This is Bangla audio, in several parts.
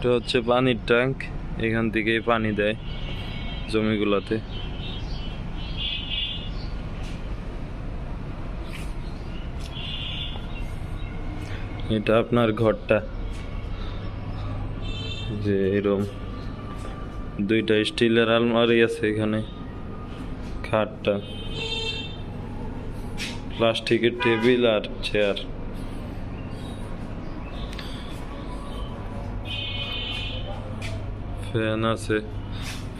এটা হচ্ছে পানির ট্যাঙ্ক, এখান থেকেই পানি দেয় জমিগুলোতে। এটা আপনার ঘরটা, যে এরকম দুইটা স্টিলের আলমারি আছে এখানে, খাটটা, প্লাস্টিকের টেবিল আর চেয়ার। ফ্যান আছে,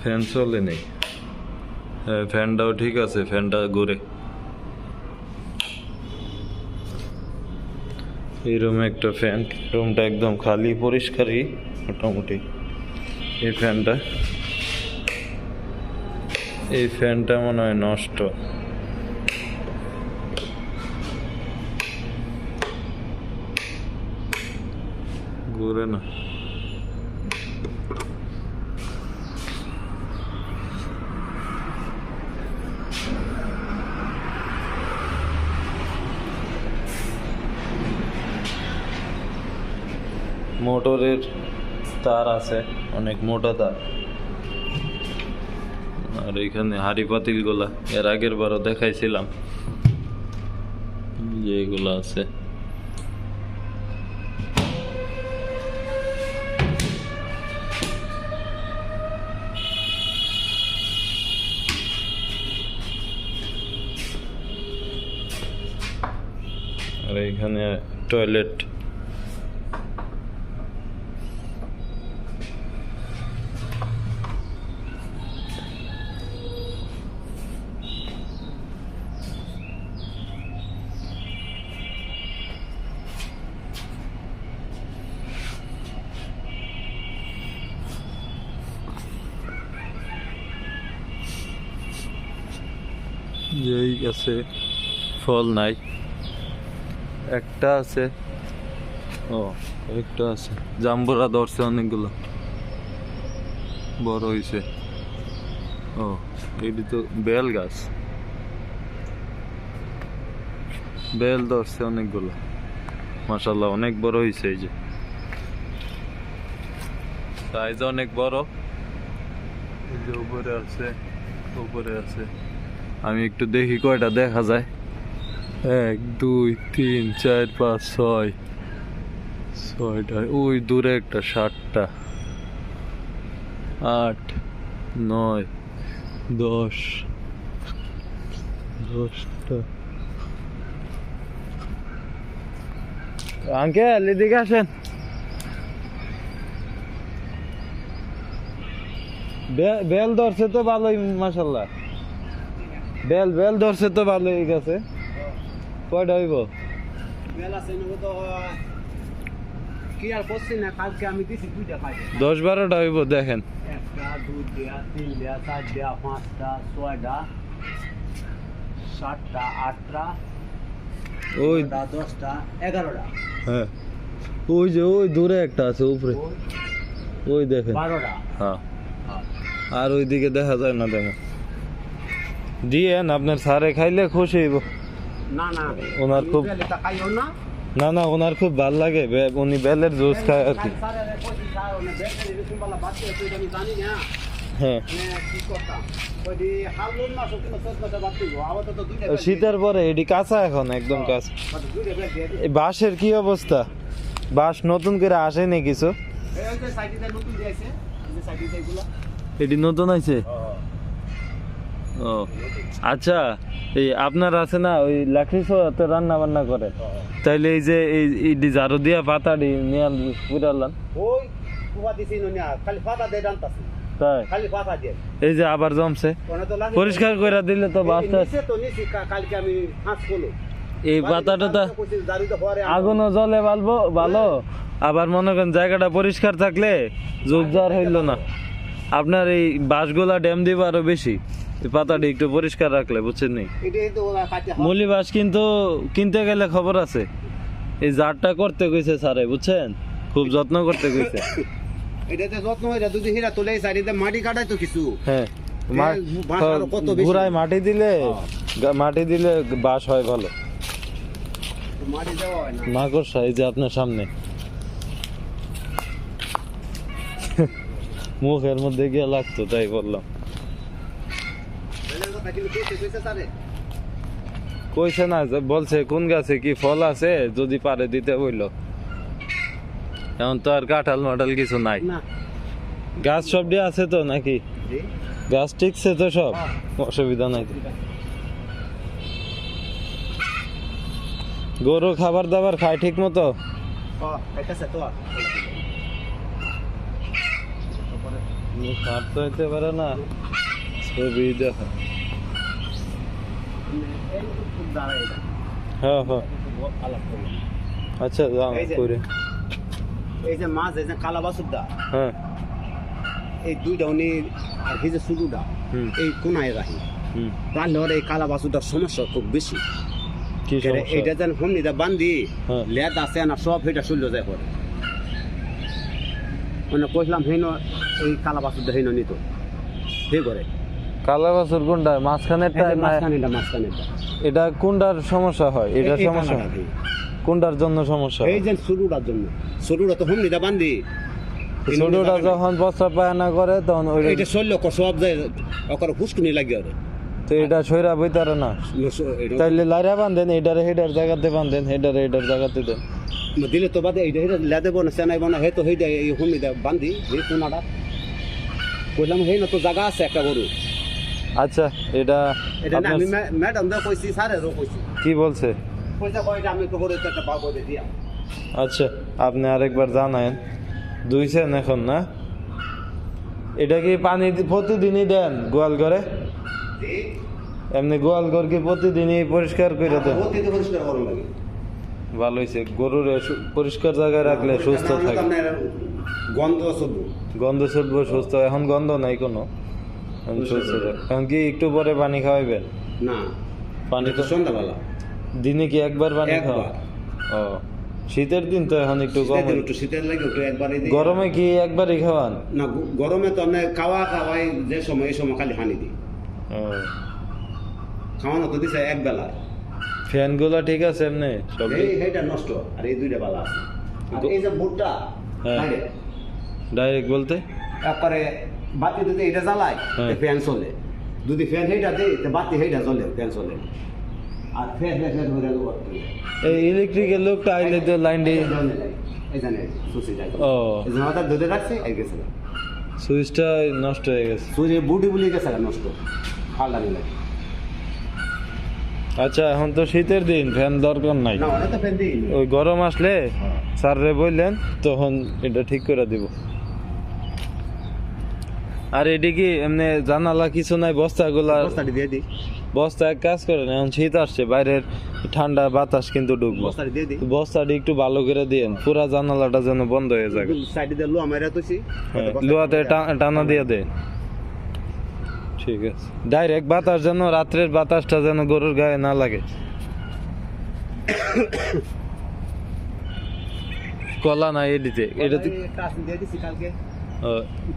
ফ্যান চলে নেই। হ্যাঁ, ফ্যানটাও ঠিক আছে, ফ্যানটা ঘুরে। এই রুমে একটা ফ্যান, রুমটা একদম খালি, পরিষ্কারই মোটামুটি। এই ফ্যানটা মনে হয় নষ্ট। ঘুরে না। মোটরের তার আছে, অনেক মোটা তার। আর এখানে হাড়ি পাতিল গুলা এর আগের বারও দেখাইছিলাম, যে এগুলা আছে। আর এখানে টয়লেট। যেই আছে, ফল নাই, একটা আছে। ও, একটা আছে। জাম্বুরা ধরছে অনেকগুলো, বড় হয়েছে। ও, এটি তো বেল গাছ, বেল ধরছে অনেকগুলো, মাশাআল্লাহ অনেক বড় হয়েছে। এই যে সাইজ অনেক বড়। এই যে উপরে আছে, উপরে আছে। আমি একটু দেখি কয়টা দেখা যায়। 1 2 3 4 5 6 6টা। ওই দূরে একটা 7টা, 8 9 10 10টা। আঙ্কেল এদিকে আসেন। বেল ধরছে তো ভালোই, মাশাআল্লাহ। বেল ধরছে তো ভালোই গেছে। কয়টা হইব? বেল আছে নগো তো কি আর করছি না, কালকে আমি দিছি 2টা পাইছে। 10 12টা হইব, দেখেন। 1টা 2টা 3টা 4টা 5টা 6টা 7টা 8টা, ওই 10টা 11টা। হ্যাঁ, ওই যে ওই দূরে একটা আছে উপরে, ওই দেখেন 12টা। হ্যাঁ, আর ওইদিকে দেখা যায় না। দেখেন দিয়েন, আপনার সারে খাইলে খুশি হইব। না না, ওনার খুব না ওনার খুব ভাল লাগে, উনি বেলের জুস খায় আর কি। হ্যাঁ, শীতের পরে এটি কাঁচা, এখন একদম কাঁচা। বাঁশের কি অবস্থা? বাঁশ নতুন করে আসেনি কিছু? এটি নতুন আছে। ও আচ্ছা, এই আপনার আছে না ওই লাকড়ি তো রান্না বান্না করে, তাইলে এই যে এই ঝাড়ু দিয়া পাতাটি নিয়ে পুরালাম, এই যে আবার জমছে, পরিষ্কার করে দিলে তো বাসটা। এই পাতাটা আগুনও জলে ভালো, আবার মনে করেন জায়গাটা পরিষ্কার থাকলে জোরজার হইল না। আপনার এই বাঁশগুলা ড্যাম দিবে আরো বেশি, পাতাটি একটু পরিষ্কার রাখলে, বুঝছেন নি? মলি বাঁশ কিন্তু কিনতে গেলে খবর আছে। এই জারটা করতে কইছে স্যারে, বুঝছেন, খুব যত্ন করতে কইছে। এটাতে যত্ন হইরা যদি হিরা তোলে সাইডে মাটি কাটাই তো কিছু। হ্যাঁ, ঘুরায় মাটি দিলে বাঁশ হয় ভালো। মাটি দেওয়া হয় না। মাকড়সা এই যে আপনার সামনে। মুখের মধ্যে গিয়ে লাগতো তাই বললাম। কইছে না, বলছে কোন গাছে কি ফল আছে যদি পারে দিতে বললো। এখন তো আর কাঁঠাল মাঠাল কিছু নাই, গাছ সবটি আছে তো নাকি? গাছ ঠিকছে তো সব, অসুবিধা নাই তো। গরু খাবার দাবার খায় ঠিক মতো? খাটতে হইতে পারে না, ছবি দেখা। হ্যাঁ হ্যাঁ, আচ্ছা যাও করে। এই যে মাছ, এই যে কালা বাসুরটা, হ্যাঁ এই দুইটা উনি আর এই যে শুরুটা এই কোনায় রাখি, তাহলে ওর এই কালা বাসুরটার সমস্যা খুব বেশি। কি সমস্যা? এইটা যেন হমনিটা বান্ধি হ্যাঁ। লেদ আছে না সব এটা শুনলো যায় পরে। মানে কইলাম হেন এই কালা বাসুরটা হেন নিত হে করে। কালা বাছুর কোনটা? মাঝখানেরটা না মাঝখানেটা এটা কোনটার সমস্যা হয়? এটার সমস্যা হয় কোনটার জন্য সমস্যা? এই যে শুরুটার জন্য, শুরুটা তো হমনিটা বান্ধি, ছোটটা যখন প্রস্রাব পায়না করে তখন এটা শৈল্য সব যায় ওখানে ফুসকুনি লাগে ওরে। তো এটা সইরা বইতারে না, তাইলে লাইরা বান্ধেন, এটারে হেডার জায়গাতে বান্ধেন, হেডারে হেডার জায়গাতে দেন দিলে তো বাদে এইটা হেটা লেদে বনা সেনাই বনা হে তো হেইটা এই হমনিটা বান্ধি এই কোনাটা কইলাম হেই না তো জায়গা আছে একটা গরু। আচ্ছা এটা এটা না আমি ম্যাডাম দা কইছি স্যারেরও কইছি। কি বলছে? কইছে কইটা আমি তো গরু একটা পাবো দে দিয়া। আচ্ছা আপনি আরেকবার জানায়েন, দুইছেন এখন না? এটা কি পানি প্রতিদিনই দেন গোয়াল ঘরে? এমনি গোয়াল ঘর কি প্রতিদিনই পরিষ্কার করে দেন? প্রতিদিন পরিষ্কার করুন লাগে। ভালো হয়েছে, গরুর পরিষ্কার জায়গায় রাখলে সুস্থ থাকে। গন্ধ শুধু গন্ধ ছুটবো, সুস্থ। এখন গন্ধ নাই কোনো, এখন সুস্থ থাকে। এখন কি একটু পরে পানি খাওয়াইবেন? না, পানি তো সন্ধ্যাবেলা দিনে কি একবার পানি খাওয়া? ও শীতের দিন তো এখন একটু কম। একটু শীতের লাগে একটু একবারই দিই। গরমে কি একবারই খাওয়ান? না গরমে তো আমরা খাওয়াই যে সময় এই সময় খালি পানি দিই। খাওয়ানো তো দিছে এক বেলা। ফ্যান গুলা ঠিক আছে এমনি সব? এইটা নষ্ট আর এই দুইটা বালা আছে। আর এই যে বুটটা ডাইরেক্ট বলতে একবারে বাতি যদি এটা জ্বালায় ফ্যান চলে, যদি ফ্যান হেটা দেয় বাতি হেটা জ্বলে, ফ্যান চলে। আর ফ্যান ফ্যান হয়ে গেল এই ইলেকট্রিকের লোকটা আইলে তো লাইন দিয়ে এই জানে সুইচ যায়। ও এই জন্য ওটা ধরে রাখছে এই গেছে সুইচটা নষ্ট হয়ে গেছে। সুইচ বুটি বুলি গেছে নষ্ট, ফাল লাগে। আচ্ছা এখন তো শীতের দিন, ফ্যান দরকার নাই। না ওটা তো ফ্যান দিই। ওই গরম আসলে স্যাররে বললেন তখন এটা ঠিক করে দিব। আর এটি কি এমনি জানালা কিছু নাই? বস্তাগুলা বস্তাটি দিয়ে দিই। বস্তা এক কাজ করেন, এখন শীত আসছে, বাইরের ঠান্ডা বাতাস কিন্তু ঢুকবো, বস্তাটি দিয়ে দিই। বস্তাটি একটু ভালো করে দিয়েন, পুরা জানালাটা যেন বন্ধ হয়ে যায়। সাইডে দিয়ে লোহা মাইরা তুইছি, লোহাতে টানা দিয়ে দেন। ঠিক আছে, ডাইরেক্ট বাতাস যেন, রাত্রের বাতাসটা যেন গরুর গায়ে না লাগে। কলা না এডিতে? এটাতে দিয়ে দিছি কালকে।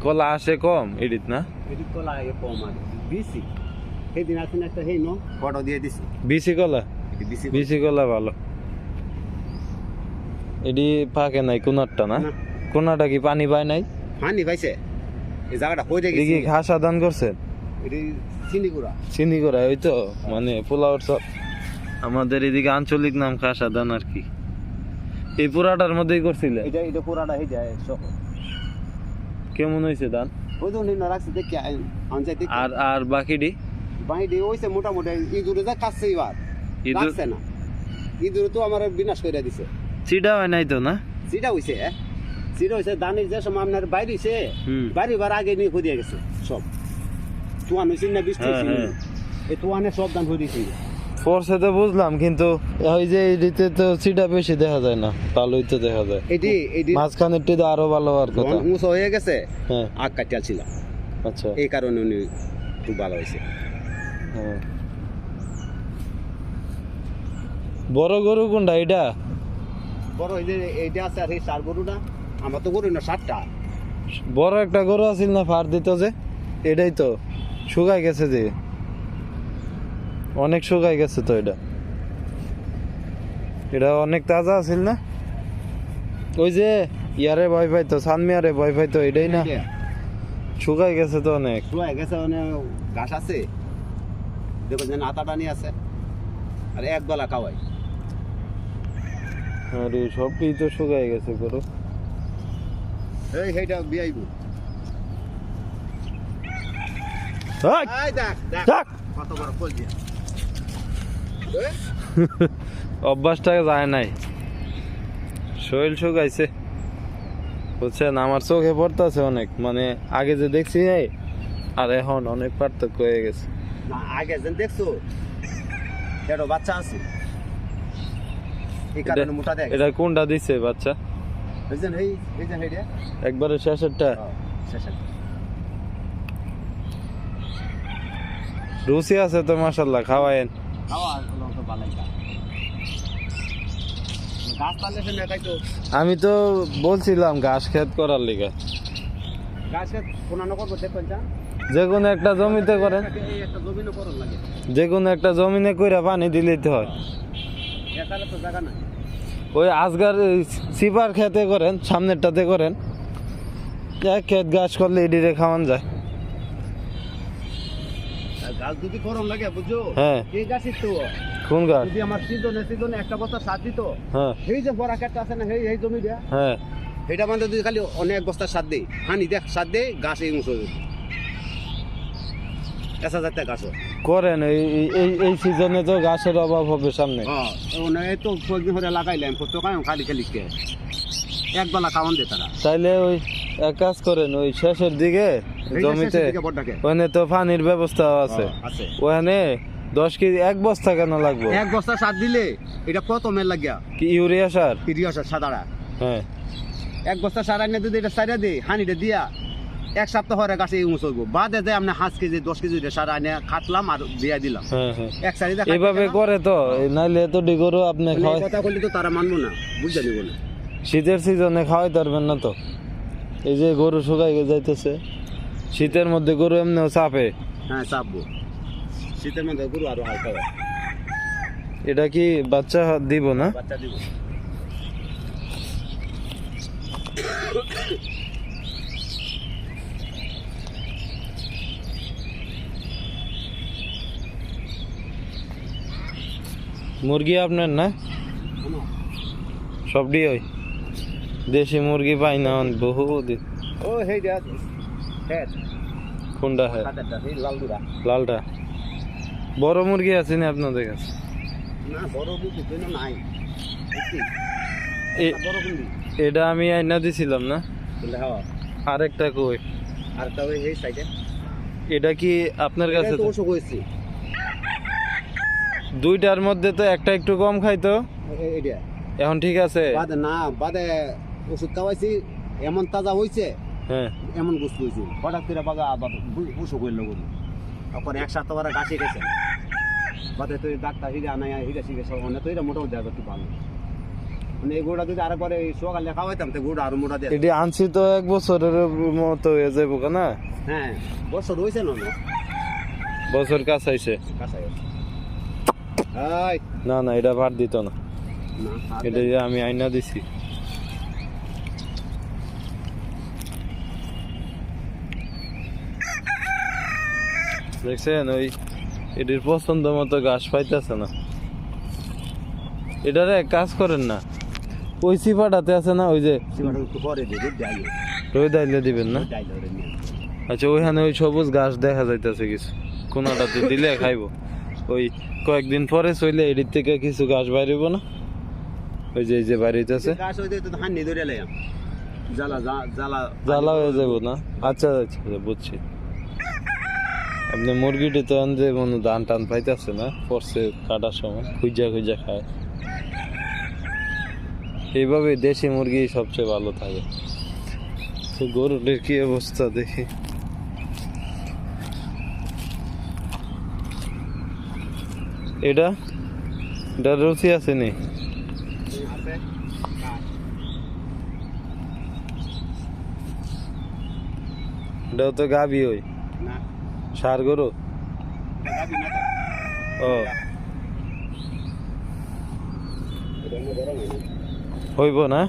কলা আসে কম এডিট না? এদিক কলা কম আর বিসি সেদিন আসেন একটা হেই নো ফটো দিয়ে দিছি। বিসি কলা? বিসি বিসি কলা ভালো। এডি পাকে নাই কোনারটা না? কোনাটা কি পানি পায় নাই? পানি পাইছে, এই জায়গাটা হয়ে গেছে। কি ঘাস আদান করছেন? এটি চিনিগুড়া। চিনিগুড়া, ওই তো মানে পোলাওর সব আমাদের এদিকে আঞ্চলিক নাম ঘাস আদান আর কি। এই পুরাটার মধ্যেই করছিলে? এটা পুরাটা হয়ে যায় সহ। কেমন হয়েছে ধান? ওই তো নিন রাখছি দেখি আনজাইতে। আর আর বাকিডি বাকিডি হইছে মোটামুটি। ইঁদুরে যা কাটছে এবার, ইঁদুর কাটছে না। ইঁদুরে তো আমার বিনাশ করে দিছে। চিডা হয় নাই তো না? চিটা হইছে, চিটা হইছে। ধানের যে সময় আপনার বাইরে হইছে, বাইরে বার আগে নিয়ে হয়ে গেছে সব। তুয়ান হইছে না, বৃষ্টি হইছে, এই তুয়ানে সব ধান হয়ে দিছে। ফোর্সে তো বুঝলাম, কিন্তু ওই যে এডিতে তো চিটা বেশি দেখা যায় না, ভালোই তো দেখা যায়। এটি মাঝখানেরটি তো আরো ভালো হওয়ার কথা। উঁচু হয়ে গেছে, হ্যাঁ আগ কাটিয়াছিলাম। আচ্ছা, এই কারণে উনি খুব ভালো হয়েছে। হ্যাঁ। বড় গরু কোনটা এটা? বড় এই যে এইটা আছে, আর এই চার গরুটা। আমার তো গরু না 7টা। বড় একটা গরু আছিল না ফার দিত যে, এটাই তো শুকাই গেছে যে, অনেক শুকাই গেছে তো। এটা অনেক তাজা আছিল না? ওই যে ইয়ারে ভয় পাই তো সানমিয়ারে ভয় পাই তো এটাই না এটা শুকাই গেছে তো অনেক শুয়ে গেছে মানে ঘাস আছে দেখো যেন আটা টানি আছে আর এক বেলা খাওয়াই আরে সবই তো শুকাই গেছে পুরো এই সেইটা বিয়াইব হাই! এই দেখ দেখ যাক! কত বড় কল দিয়া অভ্যাসটা যায় নাই শরীর শুকাইছে বুঝছেন আমার চোখে পড়তেছে অনেক মানে আগে যে দেখছি এই আর এখন অনেক পার্থক্য হয়ে গেছে না আগে যেন দেখছো এটা বাচ্চা আছে এই কারণে মোটা দেখ এটা কোনটা দিছে বাচ্চা বুঝছেন এই যে হেডে একবারে শেষেরটা শেষ রুচি আছে তো মাশাল্লাহ খাওয়ায়েন খাওয়া তো ভালোই গাছ পারলে সে নেখাই তো আমি তো বলছিলাম ঘাস ক্ষেত করার লিগে গাছে কোনানো করবো দেখবেন যা যে কোনো একটা জমিতে করেন এই একটা জমিনও করন লাগে যে কোনো একটা জমিনে কইরা পানি দিলেই তো হয় একালে তো জায়গা নাই ওই আজগার সিপার খেতে করেন সামনেরটাতে করেন এক ক্ষেত গাছ করলে এডিরে খাওয়ান যায় আর গাছ যদি করন লাগে বুঝছো হ্যাঁ এই গাছই তো কোন গাছ যদি আমার সিজনে একটা বস্তা সার দিত হ্যাঁ এই যে বড় একটা আছে না এই জমি দিয়া হ্যাঁ এটা মানে যদি খালি অনেক বস্তা সার দেই হানি দেখ সার দেই গাছ এই উঁচু এসা যাতে গাছ করেন এই সিজনে তো গাছের অভাব হবে সামনে হ্যাঁ এই তো কয়েকদিন ধরে লাগাইলাম কত খাই খালি খালি কে এক বেলা খাওয়ান দে তারা তাইলে ওই এক কাজ করেন ওই শেষের দিকে জমিতে ওখানে তো পানির ব্যবস্থা আছে আছে ওখানে 10 কেজি এক বস্তা কেন লাগবে এক বস্তা সার দিলে এটা কত মেল লাগিয়া কি ইউরিয়া সার ইউরিয়া সার সাদারা হ্যাঁ এক বস্তা সার আনে যদি এটা সাইডে দিই হানিটা দিয়া এক সপ্তাহ পরে গাছে উঁচু হইব বাদে যে আমরা 5 কেজি 10 কেজি সার আনে খাটলাম আর দিয়া দিলাম হ্যাঁ হ্যাঁ এক সাইডে এভাবে করে তো নাইলে তো ডিগরও আপনি খাওয়াই কথা বললে তো তারা মানবো না বুঝতে নিব না শীতের সিজনে খাওয়াইতে পারবেন না তো এই যে গরু শুকাই যাইতেছে শীতের মধ্যে গরু এমনিও চাপে হ্যাঁ চাপবো শীতের মধ্যে গরু আরো হালকা হয় এটা কি বাচ্চা দিব না বাচ্চা দিব মুরগি আপনার না সবটি ওই দেশি মুরগি পাই না বহুদিন ও হেই দেখ হ্যাঁ কোনটা হ্যাঁ কাটাটা এই লাল দুরা লালটা বড় মুরগি আছে না আপনাদের কাছে না বড় বুঝি তো নাই এ- বড় বুঝি এটা আমি আইনা দিছিলাম না বলে হ্যাঁ আরেকটা কই আর তাও এই সাইডে এটা কি আপনার কাছে তো ওষুধ হয়েছে দুইটার মধ্যে তো একটা একটু কম খাইতো এইটা এখন ঠিক আছে বাদে না বাদে ওষুধ খাওয়াইছি এমন তাজা হয়েছে হ্যাঁ এমন গোস্ত হয়েছে হঠাৎ করে বাগা আবার ওষুধ হইল বলি তারপর এক সপ্তাহ পরে গাছে গেছে বাদে তো ডাক্তার হিরে আনাই হিরে শিখে সব মানে তো এটা মোটামুটি দেওয়া একটু ভালো মানে এই গোড়া যদি আরেকবারে সকালে খাওয়াইতাম তো গোড়া আরো মোটা দেয় এটি আনছি তো 1 বছরের মতো হয়ে যাবো না হ্যাঁ বছর হয়েছে না বছর কাছে আইছে কাছাই না না এটা ভাত দিত না এটা যে আমি আইনা দিছি দেখছেন ওই এটির পছন্দ মতো ঘাস পাইতেছে না এটারে এক কাজ করেন না ওই সিফাটাতে আছে না ওই যে পরে দিয়ে যাই রোদ দাইলে দিবেন না যাই ধরে নিয়ে আচ্ছা ওইখানে ওই সবুজ ঘাস দেখা যাইতেছে কিছু কোনাটাতে দিলে খাইবো ওই কয়েকদিন পরে চইলে এটির থেকে কিছু ঘাস বাইরিব না ওই যে এই যে বাইরিতেছে গাছ হইতে তো হানি ধরে লাইম জ্বালা জ্বালা জ্বালা হয়ে যাবো না আচ্ছা আচ্ছা বুঝছি আপনি মুরগিটি তো আনতে মনে ধান টান পাইতেছে না পড়ছে কাটার সময় খুঁজা খুঁজা খায় এইভাবে দেশি মুরগি সবচেয়ে ভালো থাকে তো গরুটির কি অবস্থা দেখি এটা এটা রুচি আছে নি আছে এটাও তো গাবি ওই না সার গরু গাবি না ও এটা না গরম হয় না হইব না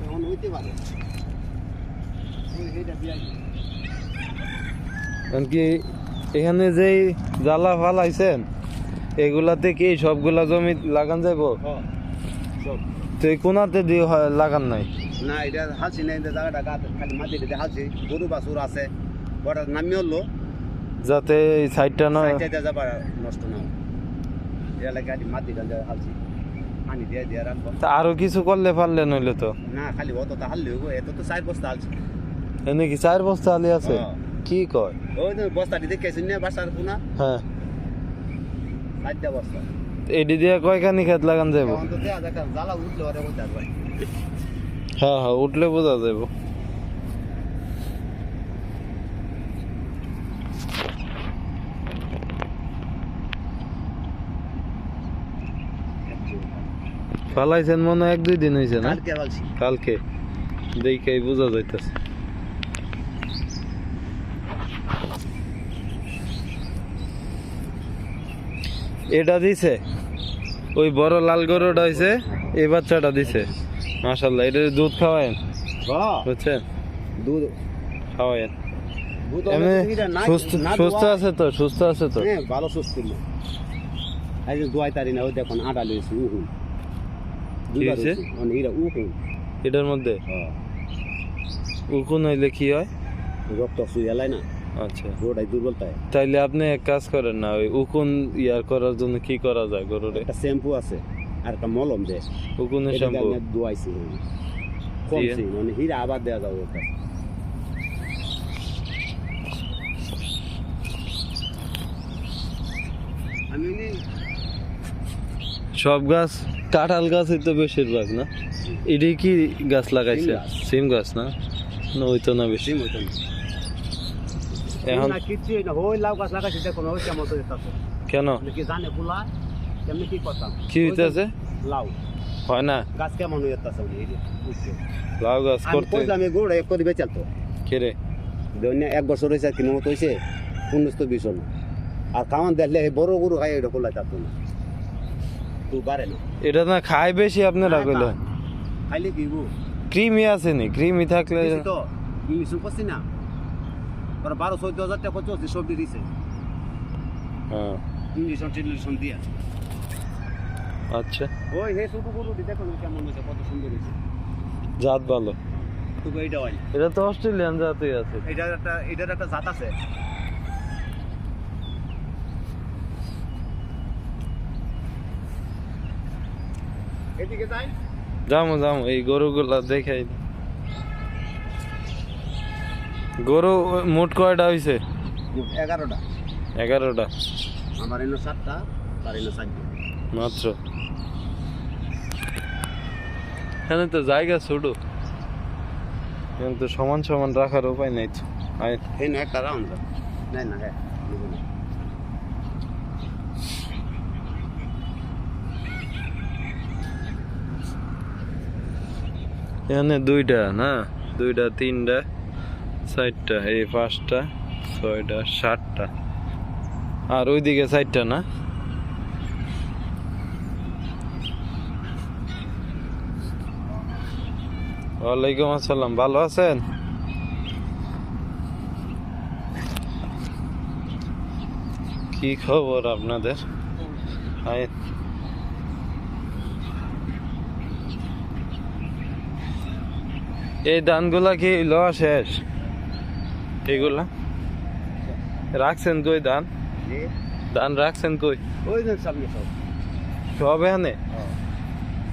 এখন হইতে পারে এইটা দিয়ে কারণ কি এখানে যেই জ্বালা ফালাইছেন এগুলাতে কি সবগুলা জমি লাগান যাইবো? সব তো এই কোনাতে দিয়ে লাগান নাই? না এটা হালছি না, এই জায়গাটা গাছ খালি মাটি দিতে হালছি, গরু বাছুর আছে, ওটা নামিয়ে হলো যাতে এই সাইডটা না সাইডটা যাবার নষ্ট না হয়। এটা লাগে খালি মাটি গাঞ্জা হালছি, পানি দিয়ে দিয়ে রাখবো। তা আরো কিছু করলে পারলে নইলে তো না খালি অত তা হাললে হইব, এত তো 4 বস্তা হালছি। এনে কি 4 বস্তা আলি আছে? হ্যাঁ। কি কয়? ওই যে বস্তাটি দেখেছেন না বাসার কোনা, হ্যাঁ 4টা বস্তা। এডি দিয়ে কয়খানি খেত লাগান যাইবো? এখন তো দেয়া দেখা জ্বালা উঠলে ওরে মধ্যে আসবে। হ্যাঁ হ্যাঁ উঠলে বোঝা যাইবো। ফালাইছেন মনে হয় 1-2 দিন হয়েছে না? কালকে বলছি কালকে দেখেই বোঝা যাইতেছে। এটা দিছে ওই বড় লাল গরুটা হয়েছে, এই বাচ্চাটা দিছে। মাশাআল্লাহ, এটা দুধ খাওয়ায়েন বুঝছেন, দুধ খাওয়ায়েন। দুধ এমনি অনেক না সুস্থ আছে তো? সুস্থ আছে তো? হ্যাঁ ভালো সুস্থ না। এই যে দুয়াই তারি না, ওই দেখুন আটা লইছি উহুন দুইবার হয়েছে? হইছে মানে এরা উহুন। এটার মধ্যে উকুন হইলে কি হয়? রক্ত সুই এলাই না, আচ্ছা, গোড়াই দুর্বলতায়। তাইলে আপনি এক কাজ করেন না, ওই উকুন ইয়ার করার জন্য কি করা যায় গরুরে? একটা শ্যাম্পু আছে আর একটা মলম দে, উকুনের এটা শ্যাম্পু আমি দুয়াইছি কমছি, মানে হীরা আবার দেওয়া যাবে ওটা। আমি সব গাছ কাঁঠাল গাছই তো বেশিরভাগ না? এটি কি গাছ লাগাইছে? সিম গাছ। সিম গাছ না? না ওই তো না বেশি। সিম হইতো না। এখন না কিচ্ছুই না, ওই লাউ গাছ লাগাইছি দেখুন, ওই কেমন তো যেতেছে। কেন কি জানে পোলা কেমনি কি করতাম? কি হইতেছে? লাউ হয় না গাছ কেমন হয়ে যেতেছে এই যে উঠছে। লাউ গাছ আমি করতে কইলাম এই গোড়া এক করে বেচাল তো কেরে ধন্য 1 বছর হয়েছে কিনা মতো হয়েছে 19-20 না। আর খাওয়ান দেখলে এই বড় গরু খাই এটা খোলা থাকতো না, তুই বাড়ে না এটা না খায় বেশি আপনারা কইলেন। খাইলে কি গো ক্রিমি আছে নি? ক্রিমি থাকলে বেশি তো ইংলিশ করছি না, ওরা 12-14 হাজার টাকা চলছে সবজি দিছে হ্যাঁ ইংলিশন দিয়া। আচ্ছা, ওই হে ছোট গরু দেখুন কেমন হয়েছে, কত সুন্দর হয়েছে। জাত ভালো। তোকে এইটা হয় এটা তো অস্ট্রেলিয়ান জাতই আছে। এটার একটা জাত আছে। এদিকে যাই যামো এই গরুগুলা দেখাই। গরু মোট কয়টা হইছে? 11টা। 11টা আমার এনে 7টা, তার এনে 4টা মাত্র। এখানে তো জায়গা ছোট, কিন্তু সমান সমান রাখার উপায় নাই তো। আয় এনে একটা রাউন্ড না হ্যাঁ এখানে 2টা না, 2টা 3টা 4টা, এই 5টা 6টা 7টা, আর ওইদিকে 4টা না। ওয়ালাইকুম আসসালাম, ভালো আছেন? কি খবর আপনাদের? আয় এই ধানগুলা কি লওয়া শেষ? এগুলা রাখছেন কই? ধান রাখছেন কই? ওই যে সামনে সব সব এখানে,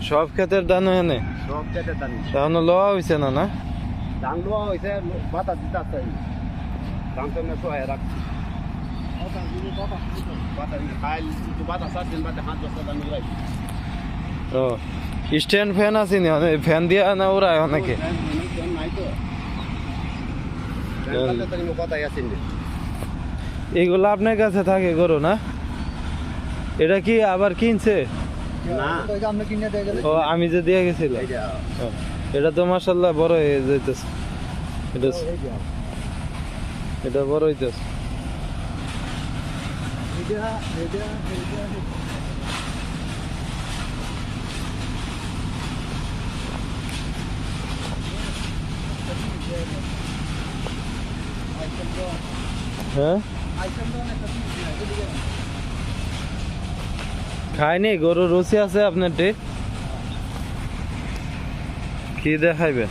সব ক্ষেতের ধান এখানে সব কেটে দানি এখনো লওয়া হয়েছে না? না ধান লোয়া হয়েছে, বাতা দিতে আসতে ধান তো আমি সহায় রাখছি। বাতা দিলে খাইল একটু বাতা 7 দিন বাদে 5 বস্তা ধান রাখছি। ও স্ট্যান্ড ফ্যান আছে নি? ফ্যান দিয়া না ওরা অনেকে? নাই তো কথাই আছেন এগুলো আপনার কাছে থাকে গরু না? এটা কি আবার কিনছে? না ও আমি যে দিয়ে গেছিলাম। ও, এটা তো মাশাআল্লাহ বড় হয়ে যাইতেছে। এটা বড় হইতেছে। হ্যাঁ খায়নি গরু রুচি আছে আপনার টি কি দেখাইবেন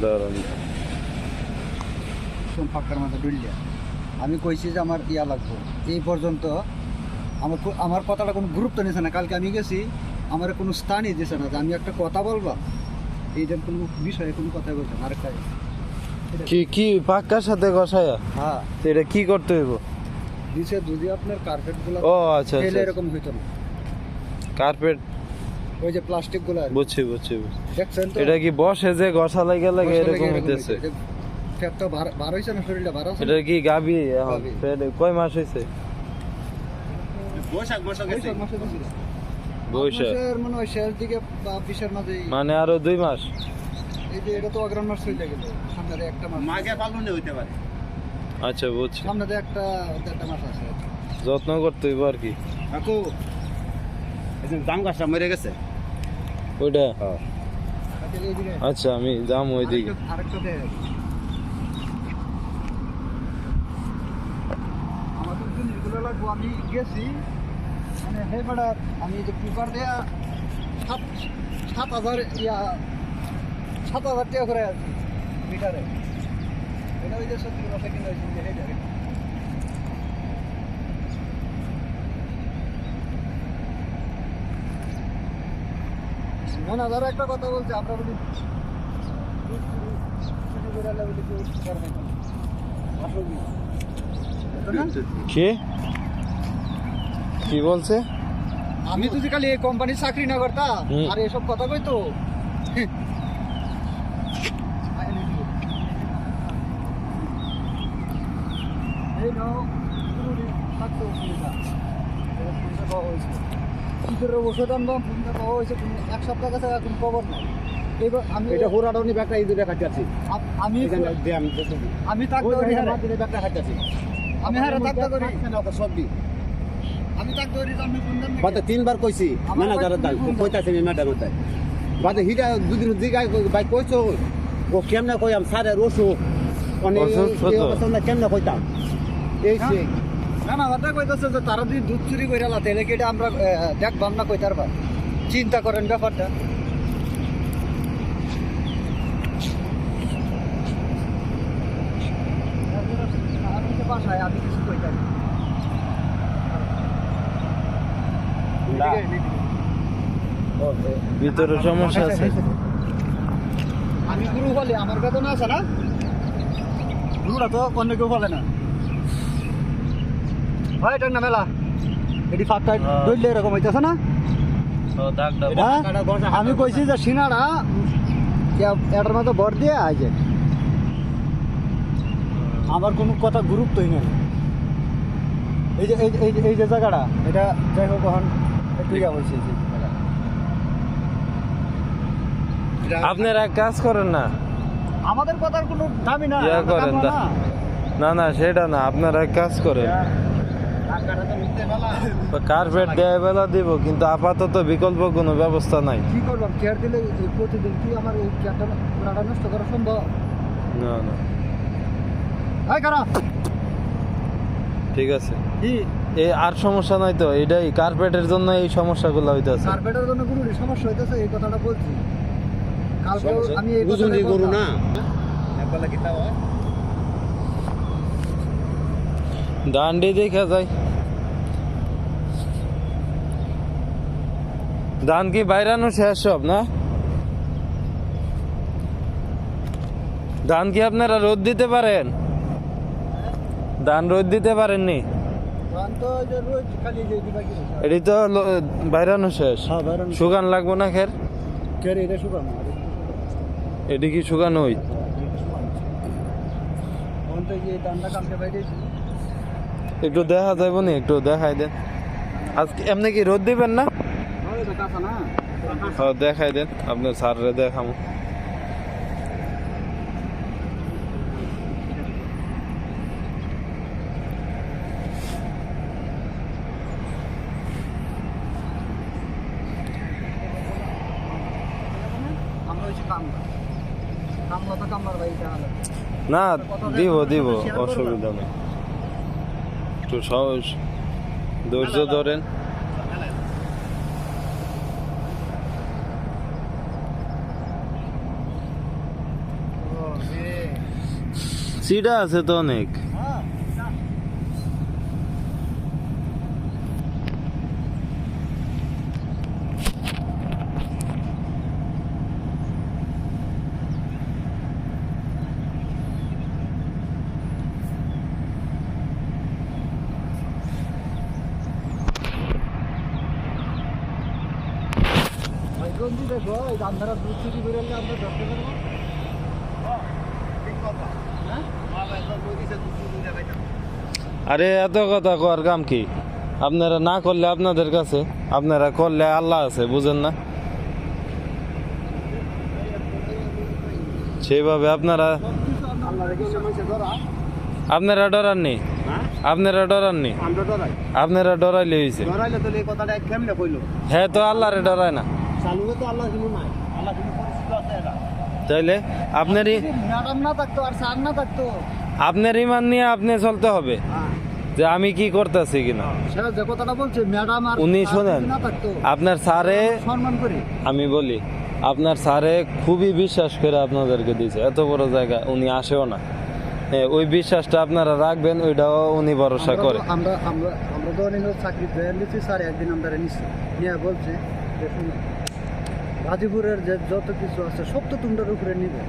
দাঁড়ান ফাঁকার মতো ডুলিয়া আমি কইছি যে আমার ইয়া লাগবো এই পর্যন্ত আমার কথাটা কোনো গুরুত্ব নিছে না। কালকে আমি গেছি আমার কোনো স্থানই দিছে না যে আমি একটা কথা বলবা এইটার কোনো বিষয়ে কোনো কথা বলতাম আরেকটা কি কি পাক্কার সাথে কষায়া হ্যাঁ তো এটা কি করতে হইব দিছে যদি আপনার কার্পেটগুলো ও আচ্ছা ফেলে আচ্ছা এরকম হইতো না। কার্পেট ওই যে প্লাস্টিকগুলো বুঝছি বুঝছি বুঝছি। দেখছেন তো এটা কি বসে যে গসা লাগে লাগে এরকম হইতেছে ফ্যাটটা বার হইছে না শরীরটা বার আছে এটা কি গাবি এখন গাভী। ফের কয় মাস হইছে বৈশাখ মাসে গেছে বৈশাখ মনে হয় শেষ দিকে বা বিশের মাঝে মানে আরো 2 মাস এই যে এটা তো অগ্রাণ মাস চলে গেল সামনে দিয়ে একটা মাস মাঘে পালনে হইতে পারে। আচ্ছা বুঝছি সামনে দিয়ে একটা দেড়টা মাস আছে যত্ন করতে হইব আর কি কাকু এই যে জাম গাছটা মরে গেছে। ওইটা তাহলে এই দিকে আচ্ছা আমি যাম ওই দিকে আরেকটা দেয় আমাদের জিনিসগুলো লাগবো আমি গেছি মানে হে বেড়া আমি যে কুকার দেয়া 7,000 ইয়া 7,000 টাকা করে আছে মিটারে এটা ওই যে 70 বছর কিনা হয়েছে যে হে যাবে না ধরো একটা কথা বলছি আমরা বলি কি কি বলছে আমি যদি খালি এই কোম্পানির চাকরি না করতাম হুম। আর এসব কথা কইতো এই নাও থাকতো অসুবিধা ফোনটা পাওয়া হয়েছে শীতের ওষুধ আনবাম ফোনটা পাওয়া হয়েছে কোনো এক সপ্তাহ কাছে কোনো খবর নাই এবার আমি এটা হোরাডনি ব্যাগটা এই দুটো কাটতে আছি। আমি এখানে দেন দেখুন। আমি থাকতে ওই করি জায়গায় মাটির ব্যাগটা কাটতে আছি। আমি হারে থাকতে করি না তো সবই। আমি থাকতে করি আমি বন্ধন বাদে 3 বার কইছি ম্যানেজারের দাল কইতাছি আমি ম্যাডাম হতে। বাদে হিটা দুদিন দিগাই ভাই কইছো ও কেমনে কইম স্যার রসু অনেক অসুস্থ তো। অবস্থা কেমনে কইতাম এই সে না না কথা কইতাছে যে তারা যদি দুধ চুরি করে লাতে এলে কি এটা আমরা দেখবাম না কইতার বা চিন্তা করেন ব্যাপারটা আমি তো বাসায় আমি কিছু কইতাম ভিতরে সমস্যা আছে আমি গুরু বলে আমার বেদনা আছে না গুরুরা তো অন্য কেউ বলে না হয় এটা না মেলা এটি ফাঁকটা দইলে এরকম হইতেছে না হ্যাঁ? আমি কইছি যে সিনারা এটার মতো ভর দিয়ে আইছে আমার কোনো কথা গুরুত্বই নেই এই যে এই যে জায়গাটা এটা যাই হোক এখন একটু ইয়া হয়েছে এই জায়গাটা। আপনার এক কাজ করেন না আমাদের কথার কোনো দামি না ইয়া আমরা করেন কামলা দা। না। না না সেটা না আপনার এক কাজ করেন কার্পেট দেয় বেলা দিব কিন্তু আপাতত বিকল্প কোনো ব্যবস্থা নাই কি করবো কেয়ার দিলে প্রতিদিন কি আমার এই কেয়ারটা পুরাটা নষ্ট করা সম্ভব না না এই কারা ঠিক আছে কি এই আর সমস্যা নাই তো এটাই কার্পেটের জন্য এই সমস্যাগুলো হইতেছে কার্পেটের জন্য কোনো সমস্যা হইতেছে এই কথাটা বলছি কালকে আমি এই বুঝুনি কথাটাই গরু বললাম। না একবেলা কি তাও হয় ডান্ডি দেখা যায় ধান কি বাইরানো শেষ সব না ধান কি আপনারা রোদ দিতে পারেন ধান রোদ দিতে পারেননি ধান তো এই যে রোজ খালি যে দিবা কি এটি তো বাইরানো শেষ হ্যাঁ বাইরে শুকান লাগবো না খের কেরে এটা শুকানো এটি কি শুকানো হই কোন তো এই ধানটা কালকে বাইরে একটু দেখা যাইব নি একটু দেখাই দেন আজকে এমনি কি রোদ দিবেন না ওই তো কাঁচা না দেখাই দেন আপনার স্যাররে দেখামো কামলা কামলা তো কামলার ভাই তাহলে না দিব অসুবিধা নেই, একটু সহজ ধৈর্য ধরেন। সিডা আছে তো অনেক। গঞ্জি দেখো এই ধানধারা দুধ চুরি করে এলে আমরা ধরতে পারবো। আরে এত কথা কর কাম কি? আপনারা না করলে আপনাদের কাছে, আপনারা করলে আল্লাহ আছে, বুঝেন না? সেইভাবে আপনারা আপনারা ডরাননি, আপনারা ডরাননি, আমরা ডরাই, আপনারা ডরাইলে হয়েছে। ডরাইলে তো এই কথাটা কেমনে কইলো? হ্যাঁ তো আল্লাহরে ডরায় না, চালুকে তো আল্লাহ কিন্তু নাই, আল্লাহ কিন্তু পরিচিত আছে এরা। তাইলে আপনারই ম্যাডাম না থাকতো আর স্যার না থাকতো, আপনার ইমান নিয়ে আপনি চলতে হবে যে আমি কি করতেছি কিনা। সে যে কথাটা বলছে ম্যাডাম আর উনি স্যার শোনেন, যদি না থাকতো আপনার স্যারে, সম্মান করি। আমি বলি আপনার স্যারে খুবই বিশ্বাস করে আপনাদেরকে দিয়েছে, এত বড় জায়গা উনি আসেও না। হ্যাঁ, ওই বিশ্বাসটা আপনারা রাখবেন, ওইটাও উনি ভরসা করে। আমরা আমরা আমরা তো অনেক চাকরি জয়েন দিচ্ছি স্যার, একদিন আমরা নিচ্ছি নিয়ে বলছে যে শুনুন, গাজীপুরের যে যত কিছু আছে সব তো তোমরার উপরে নিবে।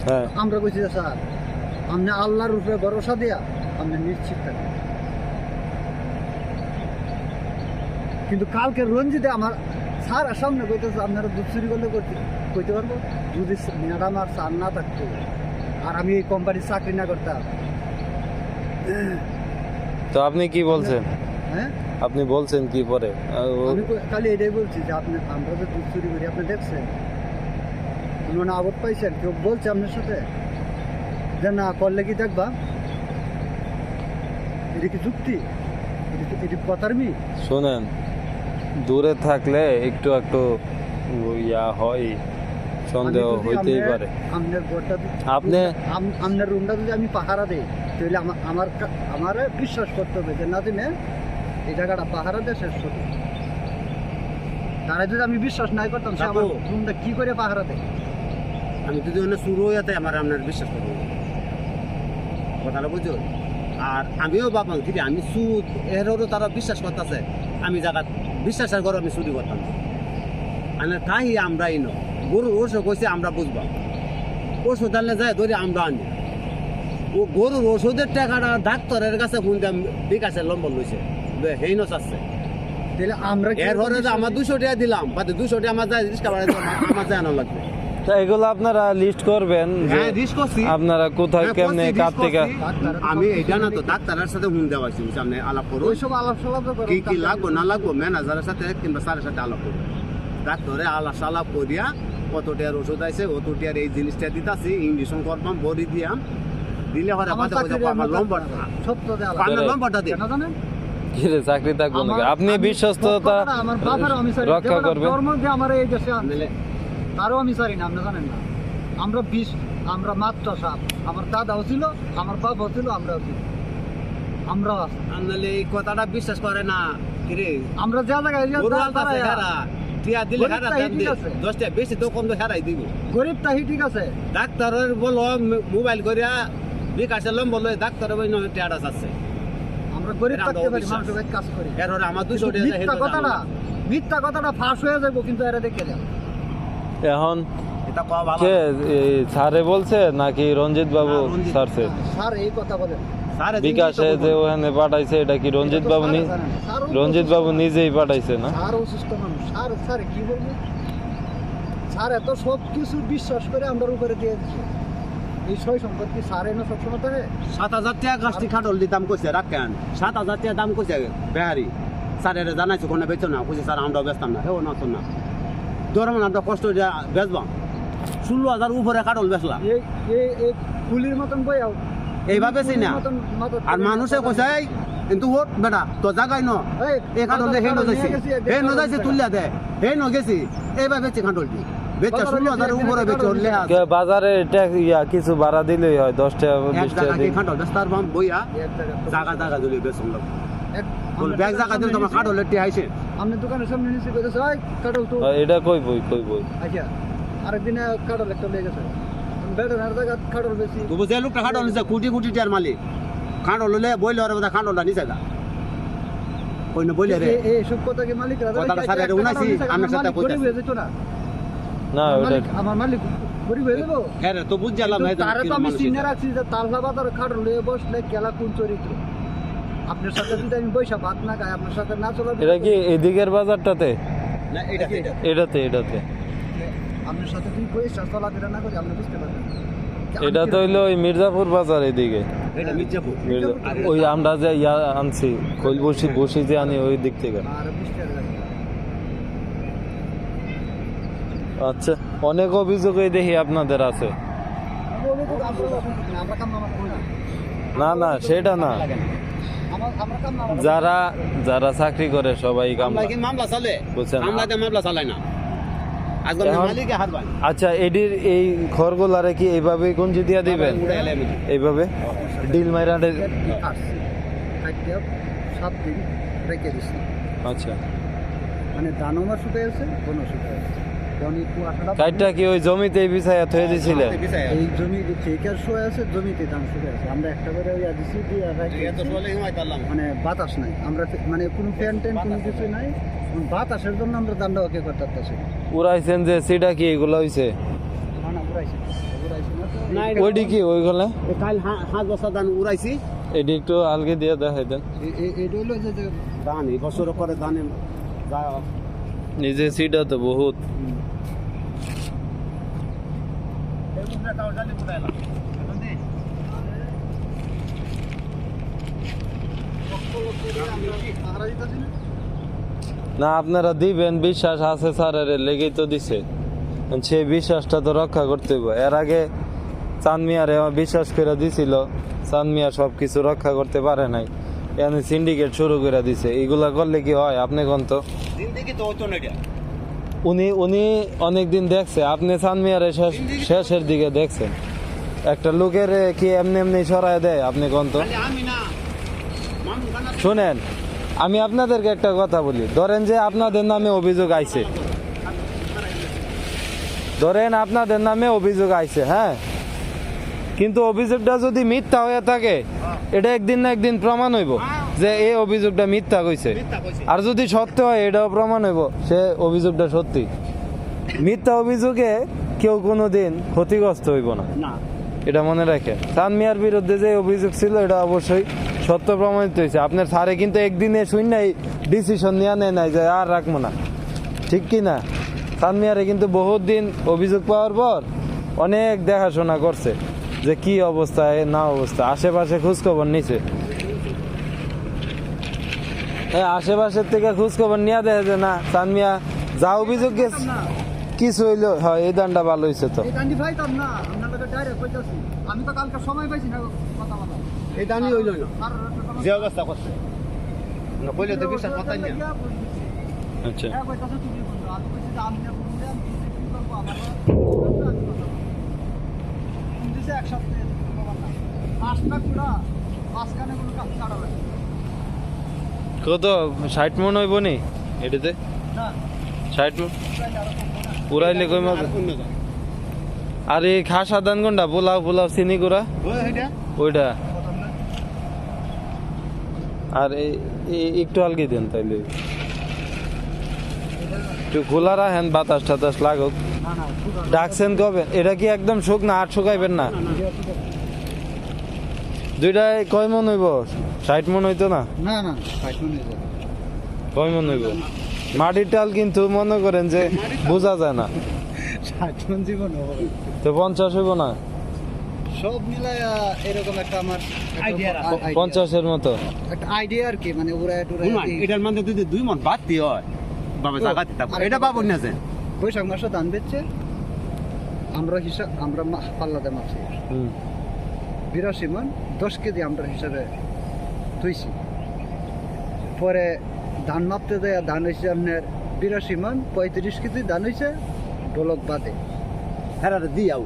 হ্যাঁ, আমরা কইছি যে স্যার আপনি আল্লাহর উপরে ভরসা দিয়া আপনি নিশ্চিত থাকেন। কিন্তু কালকে রঞ্জিতে আমার স্যার সামনে কইতেছে আপনারা দুধ চুরি করলে কইতে পারবো যদি ম্যাডাম আর স্যার না থাকতো আর আমি এই কোম্পানির চাকরি না করতাম। তো আপনি কি বলছেন? হ্যাঁ, আপনি বলছেন কি পরে? আমি খালি এটাই বলছি যে আপনি আমরা যে দুধ চুরি করি আপনি দেখছেন, কোনো আবদ পাইছেন? কেউ বলছে আপনার সাথে যে না করলে কি দেখবা? এটা কি যুক্তি? এটি কথার মি? শোনেন, দূরে থাকলে একটু একটু ইয়া হয়, সন্দেহ হইতেই পারে। আপনার ঘরটা আপনি আপনার রুমটা যদি আমি পাহারা দিই তাহলে আমার বিশ্বাস করতে হবে যে না দিনে এই জায়গাটা পাহারা দিয়ে শেষ করবে। তারা যদি আমি বিশ্বাস নাই করতাম সে আমার রুমটা কি করে পাহারা দেয়? আমি যদি অন্য শুরু হয়ে যেতে আমার আপনার বিশ্বাস করবো, কথাটা বুঝো। আর আমিও ভাবলাম ঠিক আমি সুদ এরও তারা বিশ্বাস করতেছে, আমি জায়গা বিশ্বাসের ঘর আমি চুরি করতাম মানে তাই আমরাই ন গরুর ওষুধ কইছে আমরা বুঝবাম, ওষুধ আনলে যায় ধরে আমরা আনি। ও গরুর ওষুধের টাকাটা ডাক্তারের কাছে ফোন দিয়ে বিকাশের নম্বর লইছে, হেই ন চাচ্ছে। তাহলে আমরা এর ঘরে আমার 200 টাকা দিলাম, বাদে 200 টাকা আমার যায় রিক্সা ভাড়া আমার যায় আনা লাগবে। তা এগুলো আপনারা লিস্ট করবেন যে হ্যাঁ, রিস্ক করছি। আপনারা কোথায় হ্যাঁ, কেমনে করছি, কার রিস্ক থেকে। করছি। আমি এটা না তো ডাক্তারের সাথে ফোন দেওয়া হয়েছি, সামনে আলাপ করো, ওইসব আলাপ সালাপ করো, কি কি লাগবো না লাগবো ম্যানেজারের সাথে কিংবা স্যারের সাথে আলাপ করবো। ডাক্তারে আলাপ সালাপ করিয়া কত টাকার ওষুধ আছে, অত টাকার এই জিনিসটা দিতাছি, ইঞ্জেকশন করবাম, বড়ি দিয়াম, দিলে হরে আমার চাকরির আমার নম্বর সত্য দেয়া আপনার লাগবে। নম্বরটা দিন। কেন জানেন? কিরে চাকরি থাকবো নাকি? আপনি বিশ্বস্ততা আমার বাবার আমি চাই রক্ষা করবেন। ধর্ম যে আমার এই দেশে নাহলে তারও আমি চাই না, আপনি জানেন না। আমরা মাত্র সাপ, আমার দাদাও ছিল, আমার বাবাও ছিল, আমরাও ছিল, আমরাও আছি। নাহলে এই কথাটা বিশ্বাস করে না কিরে। আমরা যে জায়গায় গরু আলতাছে হেরা, টিয়া দিলে হেরা গরিবটা দাম ঠিক দে, আছে। 10 টাকা বেশি তো কম তো হেরাই দিব। গরিব তাহি ঠিক আছে, ডাক্তারের বলো মোবাইল করিয়া বিকাশের নম্বর লই ডাক্তারের বই নয় টাকা আছে। আমরা গরিব এটা থাকতে আমরা পারি, অবিশ্বাস। মানুষের কাছে কাজ করি। এর হরে আমার 200 টাকা মিথ্যা কথাটা ফাঁস হয়ে যাবো, কিন্তু এরা দেখে যাবে। এখন এটা কওয়া ভালো। কে স্যারে বলছে নাকি রঞ্জিত বাবু না, রঞ্জিত। স্যারছে? স্যার এই কথা বলেন, স্যারে বিকাশে যে ওখানে পাঠাইছে এটা কি রঞ্জিত বাবু রঞ্জিত বাবু নিজেই পাঠাইছে না? স্যার অসুস্থ মানুষ, স্যার কি বলবে? স্যার এত সব কিছু বিশ্বাস করে আমরা উপরে দিয়ে দিচ্ছি। এই সই সম্পত্তি স্যার এনে সবসময় থাকে। 7000 টাকা গাছটি খাটল দিতাম কইছে রাখেন, 7000 টাকা দাম কইছে বেহারি। স্যারের জানাইছে কোনো বেচো না, কইছে স্যার আমরা বেচতাম না, হেও না শোন না ধরুন আমরা কষ্ট দিয়ে বেচবাম। 16,000 উপরে কাটল বেচলাম এই এই এই কুলির মতন বইয়াও এইভাবে চিনা। কুলির মতন মতো আর মানুষে কইছে এই কিন্তু ওট বেটা তো জাগাই ন এই এই কাটল দে হে ন যাইছে, নিয়ে গেছি, হে ন যাইছে তুলিয়া দে, হে ন গেছি এইভাবে বেচে কাটলটি। বেচা 16,000 এর উপরে বেচে হলে বাজারে কিছু ভাড়া দিলেই হয় 10 টাকা এক 20 টাকা জায়গা দিন। খাটল দস্তার বাম বইয়া জায়গা দিলে বেচুন লোক বল ব্যাগ জায়গা দিলে তোমার খাটল লেটে আইছে আপনি দোকানের সামনে নিচে কইতেছে ভাই কাটল তো এটা কই বই আচ্ছা আরেকদিন কাটল একটা লেগে গেছে বেটার আর জায়গা কাটল বেশি তবু যে লোকটা খাটল নিছে কোটি টাকার মালিক খাটল হলে বইলে আর কথা খাটলটা নিছে গা কই না বইলে রে এই সব কথা কি মালিক কথাটা সারা রে উনাইছি আমার সাথে কইতাছি হয়ে যেত না না ওটা আমার মালিক গরিব হয়ে যাবো হ্যাঁ রে তো বুঝলাম না তারে তো আমি চিনে রাখছি যে তালহা বাজার খাটল লয়ে বসলে কেলা কোন চরিত্র আপনার সাথে যদি আমি বৈশা ভাত না খাই আপনার সাথে না চলা এটা কি এদিকের বাজারটাতে না এটা এটাতে আপনার সাথে তুমি বৈশা চলাফেরা না করি আপনি বুঝতে পারবেন এটা তো হইলো ওই মির্জাপুর বাজার এদিকে এটা মির্জাপুর ওই আমরা যে আনছি কইল বসি যে আনি ওই দিক থেকে আর বুঝতে পারবেন আচ্ছা অনেক অভিযোগই দেখি আপনাদের আছে আমরা কাম নামা করি না সেটা না আমরা কাম নামা যারা চাকরি করে সবাই কাম আমরা কি মামলা চলে বুঝছেন? আমলাতে মামলা চালায় না আজকাল এখন- মালিকে হারবান আচ্ছা এডির এই খড়গুলারে কি এইভাবে গুঞ্জি দিয়া দিবেন এইভাবে ডিল মাইরা আসছি খাইতে 7 দিন রেখে দিচ্ছি আচ্ছা মানে দানমা শুকিয়ে আছে বন শুকিয়ে আছে বনি কুয়াশাটা কাইটটা কি ওই জমিতে বিছায়া থয়ে দিছিলেন এই জমি ঠিকার শুয়ে আছে জমিতে ধান শুকিয়ে আছে আমরা একটা করে ইয়া দিছি দিয়ে মানে বাতাস নাই আমরা মানে কোনো ফ্যান ট্যান কোনো কিছু নাই বাতাসের জন্য আমরা দান্ডা ওকে করতে পারতেছি উড়াইছেন যে সেটা কি এগুলো হইছে না না উড়াইছি না তো ওইটি কি ওইগুলা কাল হাত বস্তা ধান উড়াইছি এটি একটু আলগে দিয়ে দেখাই দেন এটা হলো যে ধান এই বছর করে ধানে যা নিজে সিটা তো বহুত না আপনারা দিবেন বিশ্বাস আছে স্যারের লেগেই তো দিছে সেই বিশ্বাসটা তো রক্ষা করতে হবে এর আগে চাঁদ মিয়ারে আমার বিশ্বাস করে দিছিল চাঁদ মিয়া সব কিছু রক্ষা করতে পারে নাই এখানে সিন্ডিকেট শুরু করে দিছে এগুলা করলে কি হয় আপনি কোন তো জিন্দেগি তো হইতো না এটা উনি অনেকদিন দেখছে আপনি চাঁদ মিয়ারে শেষের দিকে দেখছেন একটা লোকের কি এমনি সরায় দেয় আপনি কোন তো খালি আমি না মামু খানা শুনেন আমি আপনাদেরকে একটা কথা বলি ধরেন যে আপনাদের নামে অভিযোগ আইছে হ্যাঁ কিন্তু অভিযোগটা যদি মিথ্যা হয়ে থাকে এটা একদিন না একদিন প্রমাণ হইব যে এই অভিযোগটা মিথ্যা কইছে মিথ্যা কইছে আর যদি সত্য হয় এটাও প্রমাণ হইব সে অভিযোগটা সত্যি মিথ্যা অভিযোগে কেউ কোনোদিন ক্ষতিগ্রস্ত হইব না না এটা মনে রাখেন চাঁদ মিয়ার বিরুদ্ধে যে অভিযোগ ছিল এটা অবশ্যই সত্য প্রমাণিত হয়েছে আপনার স্যারে কিন্তু একদিনে শুননাই ডিসিশন নেওয়া নেয় নাই যে আর রাখবো না ঠিক কি না চাঁদ মিয়ারে কিন্তু বহুত দিন অভিযোগ পাওয়ার পর অনেক দেখাশোনা করছে যে কি অবস্থায় না অবস্থা আশেপাশে খোঁজখবর নিছে আশেপাশের থেকে খোঁজখবর নিয়ে দেখা যায় না চাঁদ মিয়া যা অভিযোগ গেছে কিছু হইলো হয় এই দানটা ভালো হয়েছে তো এই গান্ডি পাইতাম না আপনাদের ডাইরেক্ট কইতাছি আমি তো কালকে সময় পাইছি না কথা বলা এই ধানই হইল না যে অবস্থা করছে না কইলে তো বিশ্বাস করতাম না আচ্ছা হ্যাঁ কইতাছো তুমি বন্ধু আমি কইছি যে আমি না বললে আমি কি করব আমার তুমি দিছে এক সপ্তাহে আসনা কুড়া মাঝখানে কোনো কাজ ছাড়া লাগে কত 60 মন হইব নি এটাতে না 60 মন পুরাইলে কই মাছ আর এই খাসা দান কোনটা পোলাও চিনি গুড়া ওই এটা ওইটা আর একটু আলগি দেন তাইলে একটু খোলা রাখেন বাতাস টাতাস লাগুক না না ডাকছেন কবে এটা কি একদম শুকনা আর শুকাইবেন না দুইটাই কয় মন হইব 60 মন হইতো না না না পাইছো নিয়ে যাবে কয় মন হইব মাটির টাল কিন্তু মনে করেন যে বোঝা যায় না 60 জীবন হবে তো 50 হইব না সব মিলায়া এরকম একটা আমার Idea আছে। 50-এর মতো একটা আইডিয়া আর কি মানে ওরা এটার মধ্যে যদি 2 মন বাদ দিয়ে হয় বাবা জায়গা দিতে এটা পাবো না যে বৈশাখ মাসে ধান বেচছে আমরা পাল্লাতে মারছি হুম 82 মন 10 কেজি আমরা হিসাবে ধুইছি পরে ধান মাপতে দেয় ধান হয়েছে আপনার 82 মন 35 কেজি ধান হয়েছে ডলক বাদে হ্যাঁ দিয়াও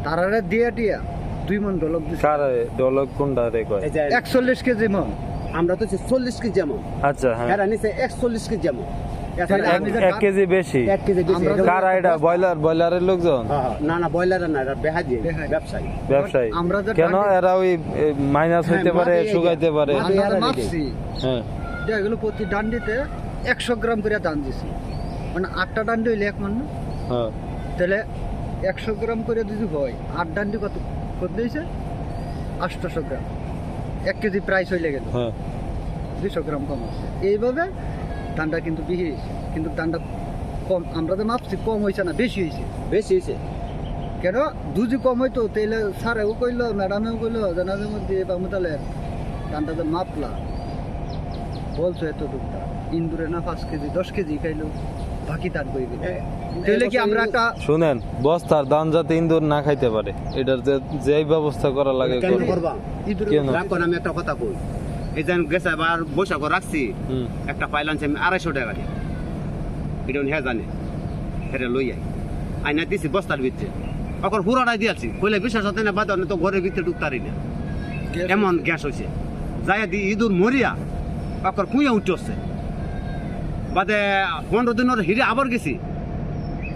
তারারে দিয়া টিয়া 2 মন ডলক দিছে কার ডলক কোনটা রে কয়? এই যে 41 কেজি মন আমরা তো 40 কেজি যেমন আচ্ছা হ্যাঁ, হ্যাঁ নিচে 41 কেজি যেমন তাহলে আমি যে 1 কেজি বেশি। 1 কেজি বেশি আমরা এটা- কার এটা বয়লারের লোকজন? হ্যাঁ, হ্যাঁ। না না ব্রয়লারের না এটা বেহাজি বেহাজি। ব্যবসায়ী ব্যবসায়ী আমরা যে কেন ডান্ডি- এরা ওই মাইনাস হইতে হ্যাঁ, পারে, মাটি এই যে- শুকাইতে পারে। মাটি- আমরা এরা তো মাপছি হ্যাঁ যে এগুলো প্রতি ডান্ডিতে 100 গ্রাম করে দান দিছি মানে 8টা ডান্ডি হইলে 1 মন না হ্যাঁ তাহলে 100 গ্রাম করে যদি হয় 8 ডান্ডি কত কত দিয়েছে 800 গ্রাম 1 কেজি প্রাইস হইলে গেল হ্যাঁ 200 গ্রাম কম আছে এইভাবে ধানটা কিন্তু বিহি হয়েছে কিন্তু ধানটা কম আমরা তো মাপছি কম হয়েছে না বেশি হয়েছে বেশি হয়েছে কেন দুজি কম হইতো তাইলে স্যারেও কইলো ম্যাডামেও কইলো জানাজের মধ্যে বামুতালে ধানটা তো মাপলা বলছো এতটুকটা ইন্দুরে না 5 কেজি 10 কেজি খাইলো বাকি ধান কই গেল তাহলে কি আমরা একটা শুনেন, বস্তার দান যাতে ইন্দুর না খাইতে পারে এটার যে ব্যবস্থা করা লাগে কেন করবে। করবা ইঁদুরে কেন? রাগ করে আমি একটা কথা কই এই যে গেছে আবার বৈশাখ রাখছি হুম, একটা পাইলাম আমি 250 টাকা দিয়ে এটা হ্যাঁ জানে হেরে লই আই আইনা দিছি বস্তার ভিতরে এখন পুরাটাই দিয়েছি কইলে বিশ্বাস হতে না বাদ তো ঘরের ভিতরে ঢুকতারি না এমন গ্যাস হয়েছে যাই দি ইঁদুর মরিয়া অকর কুইয়া উঠছে বাদে 15 দিনের হিরে আবার গেছি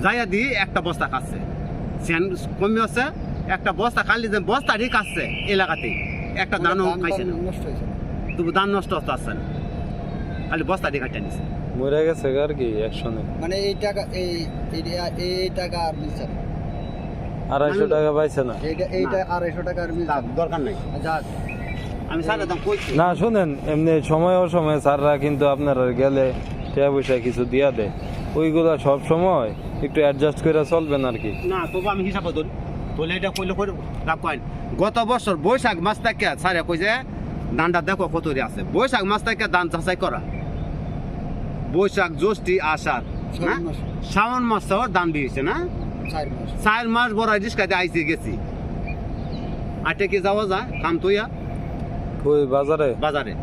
যাইয়া দি একটা বস্তা খাচ্ছে সেন কমে আছে একটা বস্তা খালি যে বস্তা ঠিক আসছে এলাকাতে একটা দানও খাইছে না নষ্ট হয়েছে তবু দান নষ্ট হতে আসছে না খালি বস্তা দিয়ে কাটিয়ে নিছে মরে গেছে আর কি একশনে মানে এই টাকা এই টাকা আর মিলছে না 250 টাকা পাইছে না। এইটা 250 টাকা আর মিলছে তার না দরকার নাই যাক আমি সারা দাম কইছি না শুনেন, এমনি সময় অসময়ে স্যাররা কিন্তু আপনারা গেলে টাকা পয়সা কিছু দিয়া দেয়, ওইগুলা সব সময় একটু অ্যাডজাস্ট করে চলবেন আর কি। না তবু আমি হিসাব ধরি তোলে এটা কইলে কই লাভ করেন গত বছর বৈশাখ মাস থেকে সারে কই যে দানটা দেখো কত আছে বৈশাখ মাস থেকে দান যাচাই করা বৈশাখ জ্যৈষ্ঠী আষাঢ় শ্রাবণ মাস। শ্রাবণ মাস দান দিয়েছে না 4 মাস 4 মাস বড় রিস্কাতে আইসি গেছি আটে কি যাওয়া যায় কাম তুইয়া ওই বাজারে বাজারে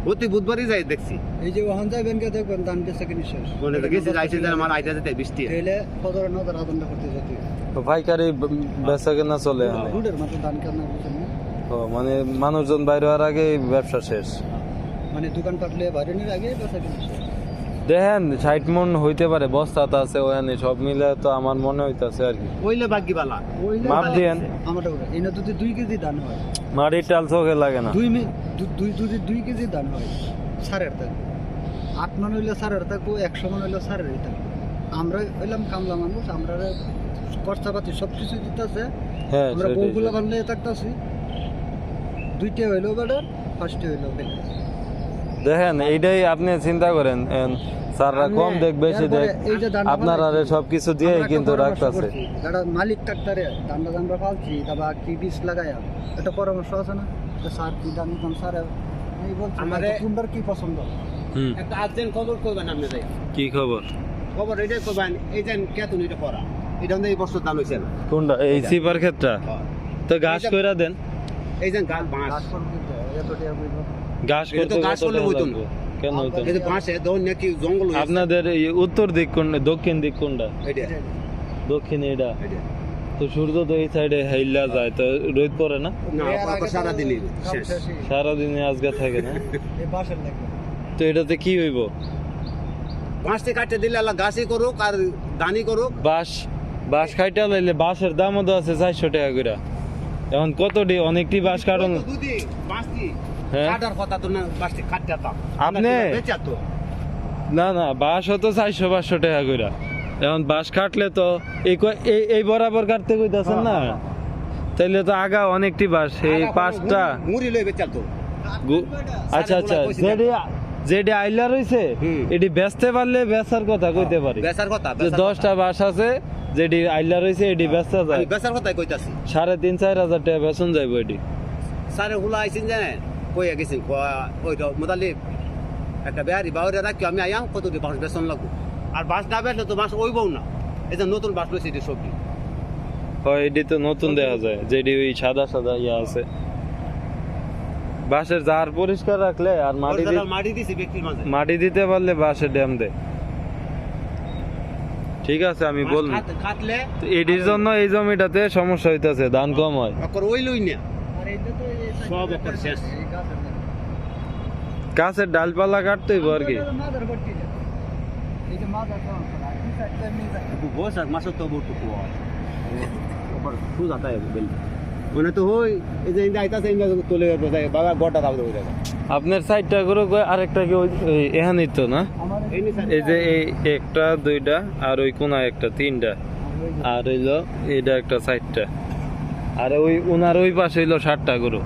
প্রতি বুধবারই যাই দেখছি এই যে ওখান যাবেন কে দেখবেন ধান বেচা কিনে শেষ মনে তো গেছি যাইছে যে আমার আইতে যেতে বৃষ্টি তাহলে ফদর নজর আদনটা করতে যেতে তো পাইকারি বেচা কেনা চলে এখানে। রুডের মতো ধান কেনা বুঝছেন না ও মানে মানুষজন বাইরে হওয়ার আগে ব্যবসা শেষ। মানে দোকান পাটলে বাইরের আগে বেচা কিনে শেষ দেখেন 60 মন হইতে পারে, বস্তাতে আছে ওখানে, সব মিলে তো আমার মনে হইতাছে আর কি। কইলে বাগিবালা ওইলে মাপ দিয়েন, আমারটা ওটা এনে যদি 2 কেজি ধান হয় মাটির টাল চোখে লাগে না। 2 কেজি ধান হয় সারের থাকবে 8 মন হইলে সারের থাকবো 100 মন হইলে সারেরই থাকবে আমরা হইলাম কামলা মানুষ আমরা খরচাপাতি সব কিছু দিতেছে হ্যাঁ আমরা সেটাই, বউগুলা সেটাই। বানলে থাকতেছি 2টা হইলো বেটার 1টা হইলো বেটার দেখেন এইটাই আপনি চিন্তা করেন, স্যাররা কম দেখ বেশি দেখ, এই যে ধান আপনার আরে সবকিছু দিয়ে কিন্তু রাখতেছে। যারা মালিক ট্রাক্টরে ধানটা আমরা পালছি তারপর কি বীজ লাগায়া একটা পরামর্শ আছে না যে স্যার কি ধান কোন স্যার এই বলছে আমারে- কোনটার কি পছন্দ হুম, একটা আর্জেন্ট খবর কইবেন আপনি যাই কি খবর? খবর এটাই কইবেন এই যে কেতন এটা করা এটা এই বছর দাম হইছে না কোনটা? এই সিপার ক্ষেত্রে তো ঘাস কইরা দেন, এই যে গাছ বাঁশ গাছ করবো কিন্তু এত টাকা বইব ঘাস এটা তো করতে ঘাস কত করলে টাকা হইতো লাগবে? না। কেন হইতো না? এই যে বাঁশে ধরুন নাকি জঙ্গল হয়েছে আপনাদের এই উত্তর দিক কোনটা, দক্ষিণ দিক কোনটা? এটা দক্ষিণ এটা এটা তো সূর্য তো এই সাইডে হাইলা যায়, তো রোদ পড়ে না না অত সারাদিনই শেষ সারাদিনে আজকে থাকে না, এই বাসের লাগবে তো এটাতে কি হইব? বাঁশটি কাটতে দিলে আল্লাহ গাছই করুক আর দানি করুক বাঁশ খাইটা লাইলে বাঁশের দামও তো আছে 400 টাকা করে। এখন কতটি অনেকটি বাঁশ কাটন। দুদি বাঁশটি হ্যাঁ। কাটার কথা তো না বাঁশটি কাটতে দাম আপনি- বেচা তো না না, বাঁশ হতো 400-500 টাকা করে। এখন বাঁশ কাটলে তো এই বরাবর কাটতে কইতাছেন না, তাইলে তো আগা অনেকটি বাঁশ, এই 5টা। মুড়ি লই বেচাল তো আচ্ছা আচ্ছা, যেটি আইলা রইছে হুম। এটি বেচতে পারলে বেচার কথা কইতে পারি। বেচার কথা যে 10টা বাঁশ আছে যেটি আইলা রইছে এটি বেচা যায় আমি বেচার কথাই কইতাছি 3,500-4,000 টাকা বেচন যাইব এটি। সারে হুলা আইছেন জানেন কইয়া গেছেন ওইটা মোদালি একটা বেহারি বাউরে রাখি আমি আয়াম কতটি বাঁশ বেচন লাগবো আর বাঁশ না বেচলে তো বাঁশ ওইবও না এই যে নতুন বাঁশ লইছে এটি সবজি হয় এটি তো নতুন দেখা যায়, যেটি ওই সাদা সাদা ইয়া আছে। বাঁশের জার পরিষ্কার রাখলে আর মাটি দিছি ব্যক্তির মাঝে মাটি দিতে পারলে বাঁশের ড্যাম দেয়। ঠিক আছে আমি মাছ বলবো। কাটলে তো এটির জন্য এই জমিটাতে সমস্যা হইতাছে, ধান কম হয়। অকর ওই লই না আর এইটা তো এই সব অকর শেষ। এই গাছের না। গাছের ডালপালা কাটতে হইব আর কি। মাদার ভর্তি না। এই যে মাদার তো আর কি সাইডটা নিয়ে যায়। বস আর মাছ তো বড় তো অকর সুজা তাই বেল মানে তো হই এই যে ইন্দা আইতাছে ইন্দা তোলে যায় বাবা গোটা দাও হয়ে যায় আপনার সাইডটা করে আরেকটা কি এখানেই তো না? আমার এই নিছে এই যে এই একটা দুইটা আর ওই কোনায় একটা তিনটা আর হইলো এইটা একটা সাইডটা আর ওই উনার ওই পাশে হইলো 60টা গরু,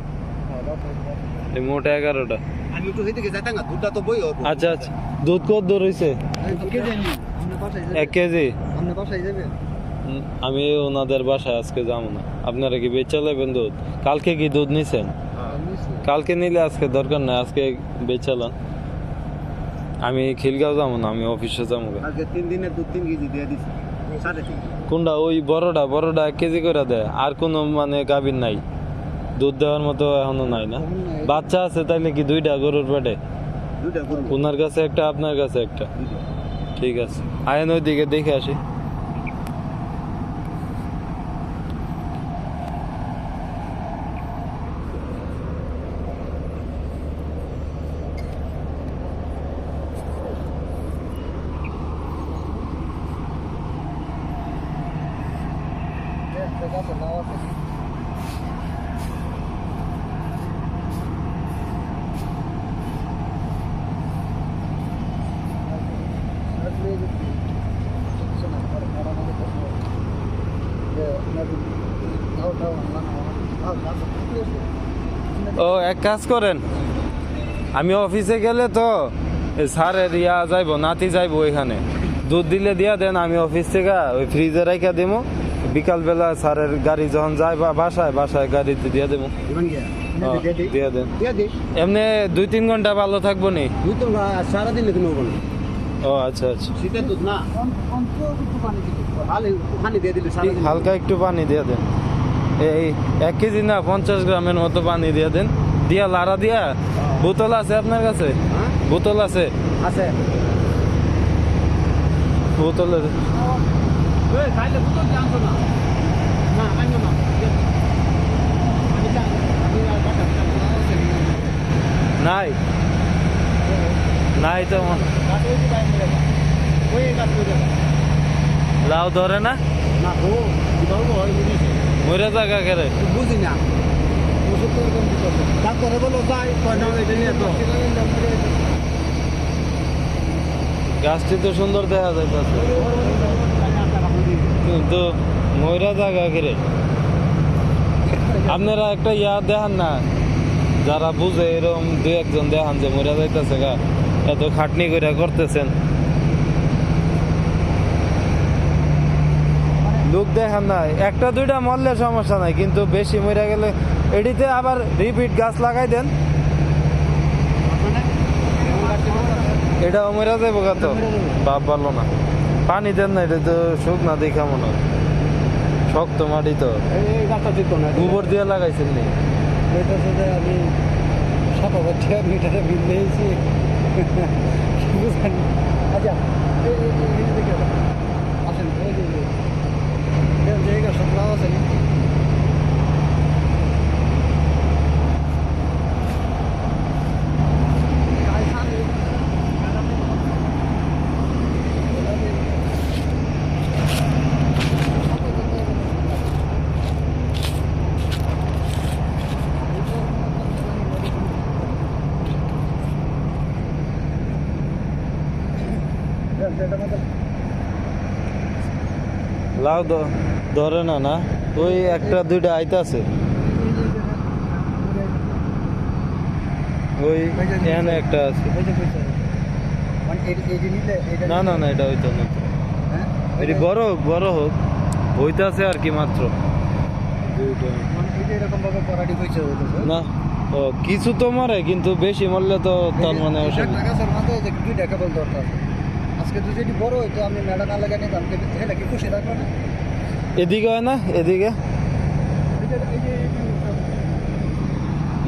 এই মোট 11টা। আমি একটু হইতে যাইতাম না দুধটা তো বই হবে আচ্ছা আচ্ছা, দুধ কত দূর হইছে? কে জানি আমরা বাসায় যাবে 1 কেজি। আমরা বাসায় যাবে আমি ওনাদের বাসায় আজকে যাবো না। আপনারা কি বেচে নেবেন দুধ? কালকে কি দুধ নিছেন? কালকে নিলে আজকে দরকার নাই, আজকে বেচালাম। আমি খিলগাঁও যাবো না, আমি অফিসে যাবো। আজকে 3 দিনে 2-3 কেজি দিয়ে দিছি 3.5 কোনটা? ওই বড়টা 1 কেজি করে দেয়, আর কোনো মানে গাভীর নাই দুধ দেওয়ার মতো এখনো নাই না? বাচ্চা আছে তাইলে কি 2টা গরুর পেটে? দুইটা গরু ওনার কাছে একটা আপনার কাছে একটা। দুইটা। ঠিক আছে, আয়েন ওইদিকে দেখে আসি। ও এক কাজ করেন, আমি অফিসে গেলে তো স্যারের যাইবো, নাতি যাইবো, এখানে দুধ দিলে দিয়া দেন, আমি অফিস থেকে ওই ফ্রিজে রাখা দেবো। বিকালবেলা স্যারের গাড়ি যখন যায় বা বাসায় গাড়িতে দিয়ে দেবো। ইমান গিয়া দিয়ে দেন। দিয়া দে এমনি 2-3 ঘন্টা ভালো থাকবো নি? দুই তো সারা দিন লেগে নেবো না ও আচ্ছা আচ্ছা, শীতের দুধ না ভালো পানি দিয়ে দিলে সারা দিন হালকা একটু পানি দিয়ে দেন। এই 1 কেজি না 50 গ্রামের মতো পানি দিয়ে দেন, দিয়া লাড়া দিয়া। বোতল আছে আপনার কাছে? হ্যাঁ বোতল আছে? আছে বোতলে ওই খাইলে বুঝো জানতো না না আইনো না আমি জানি আমি আর বাটা নাই নাই তো মনে। গাছ ওই দিকে বাইরে যাবে ওই গাছ ওই যাবে লাউ ধরে না? না ও কিভাবে হয় বুঝিস মরে জায়গা করে বুঝি না ওষুধ তো এরকম দিতে হবে ডাক্তারে বলো যাই কয় না এটা নিয়ে তো গাছটি তো সুন্দর দেখা যাইতেছে, কিন্তু ময়রা জায়গা করে। আপনারা একটা দেখান না, যারা বুঝে এরকম 2-1 জন দেখান যে ময়রা যাইতেছে গা, এত খাটনি করে করতেছেন। লোক দেখান না, 1-2টা মরলে সমস্যা নাই, কিন্তু বেশি মরে গেলে এটিতে আবার রিপিট গাছ লাগাই দেন। এটা মরে যাবো গা তো, বাপ ভালো না। পানি দেন না, এটা তো শুকনা দেখা মনে হয়, শক্ত মাটি তো। এই গাছটা দিত না গোবর দিয়ে লাগাইছেন নি? এটা সাথে আমি 7,000 মিটারে বিল নিয়েছি বুঝলেন। আচ্ছা এই দিকে আসেন, এই যে জায়গা সব লাভ আছে না? লাউ ধরে না না? ওই 1-2টা আইতাছে, ওই এখানে একটা আছে। না না না, এটা হইতো না। এটি বড় বড় হোক, হইতাছে আর কি মাত্র 2টা। এরকম ভাবে পরাটি হয়েছে না ও কিছু তো মরে, কিন্তু বেশি মরলে তো তার মানে অসুবিধা। টাকা স্যার মাথায় যে দুই টাকা বল দরকার। আজকে তুই যদি বড় হইতো আমি মেলা না লাগাই নিতাম, হেলে কি খুশি থাকলো না? এদিকে হয় না? এদিকে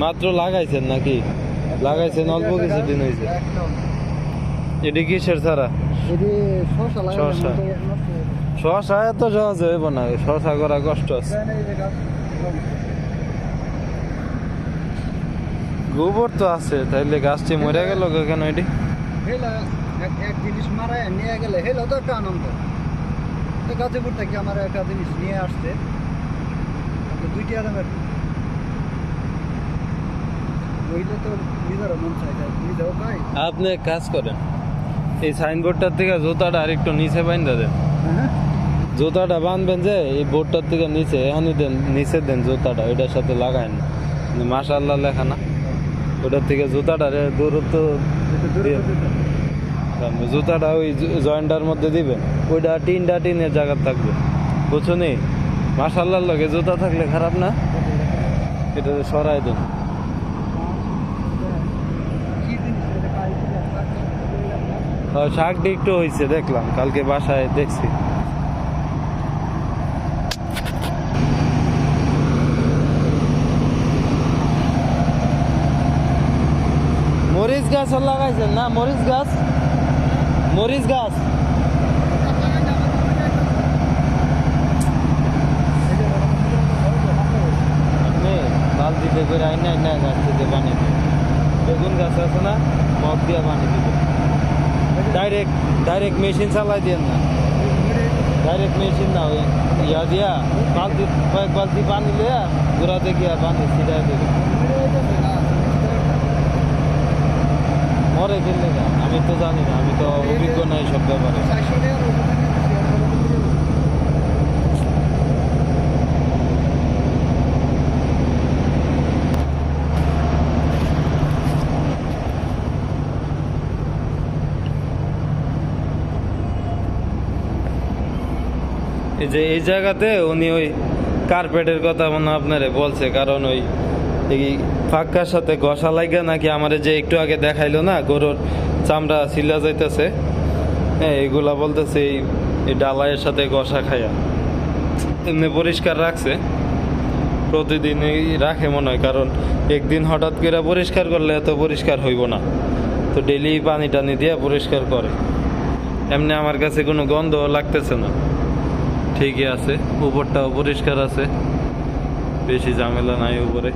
মাত্র লাগাইছেন নাকি? লাগাইছেন অল্প কিছুদিন হয়েছে। একদম এটি কিসের ছাড়া? এটি শসা লাগালে শসা। মতো নষ্ট হয়ে যাবে। শশা এত সহজে হইব না, শশা করা কষ্ট আছে। এখানে এই যে গাছ, গোবর তো আছে, তাইলে গাছটি মরে গেল কেন এটি? হেলা এক জিনিস মারায় নিয়ে গেলে হেলা তো একটা আনন্দ। তো গাজীপুর থেকে আমার একটা জিনিস নিয়ে আসছে, তো 2টি আদামের বইলে তো নিজেরও মন চাই, তাই নিজেও খাই। আপনি এক কাজ করেন, এই সাইনবোর্ডটার থেকে জুতাটা আরেকটু নিচে বাঁধা দেন। হ্যাঁ জুতাটা বাঁধবেন যে এই বোর্ডটার থেকে নিচে, এখনই দেন, নিচে দেন জুতাটা, ওইটার সাথে লাগায়েন না, মাশাআল্লাহ লেখা না, ওটার থেকে জুতাটা দূরত্ব একটু দূরে দিয়ে- দূরে দিতে। জুতাটা ওই জয়েন্টার মধ্যে দিবেন, ওইটা টিনের জায়গা থাকবে, বুঝছো নি? মাশাআল্লাহর লগে জুতা থাকলে খারাপ না, এটা সরাই দেন। কি জিনিস এটা খাই দিলে শাকটি একটু হয়েছে দেখলাম, কালকে বাসায় দেখছি। মরিচ গাছ লাগাইছেন না? মরিচ গাছ, মরিচ গাছ আপনি বালতিতে করে আইনা গাছ থেকে পানি দিন। বেগুন গাছ আছে না, মগ দিয়ে পানি দিবেন। ডাইরেক্ট মেশিন চালাই দিয়েন না, ডাইরেক্ট মেশিন না, ওই ইয়া দিয়া বালতি, কয়েক বালতি পানি লিয়া ঘোরাতে গিয়া পানি ছিটাই দেবে। মরে ফেললে না, আমি তো জানি না, আমি তো অভিজ্ঞ নাই সব ব্যাপারে। এই যে এই জায়গাতে উনি ওই কার্পেটের কথা মনে হয় আপনারে বলছে, কারণ ওই এই ফাঁকার সাথে ঘষা লাগা নাকি আমারে যে একটু আগে দেখাইলো না, গরুর চামড়া ছিলা যাইতেছে, হ্যাঁ এগুলা বলতেছে এই ডালাইয়ের সাথে ঘষা খাইয়া। এমনি পরিষ্কার রাখছে, প্রতিদিনই রাখে মনে হয়, কারণ একদিন হঠাৎ করে পরিষ্কার করলে এত পরিষ্কার হইব না, তো ডেলি পানি টানি দিয়ে পরিষ্কার করে। এমনি আমার কাছে কোনো গন্ধ লাগতেছে না, ঠিকই আছে, উপরটাও পরিষ্কার আছে, বেশি ঝামেলা নাই উপরে।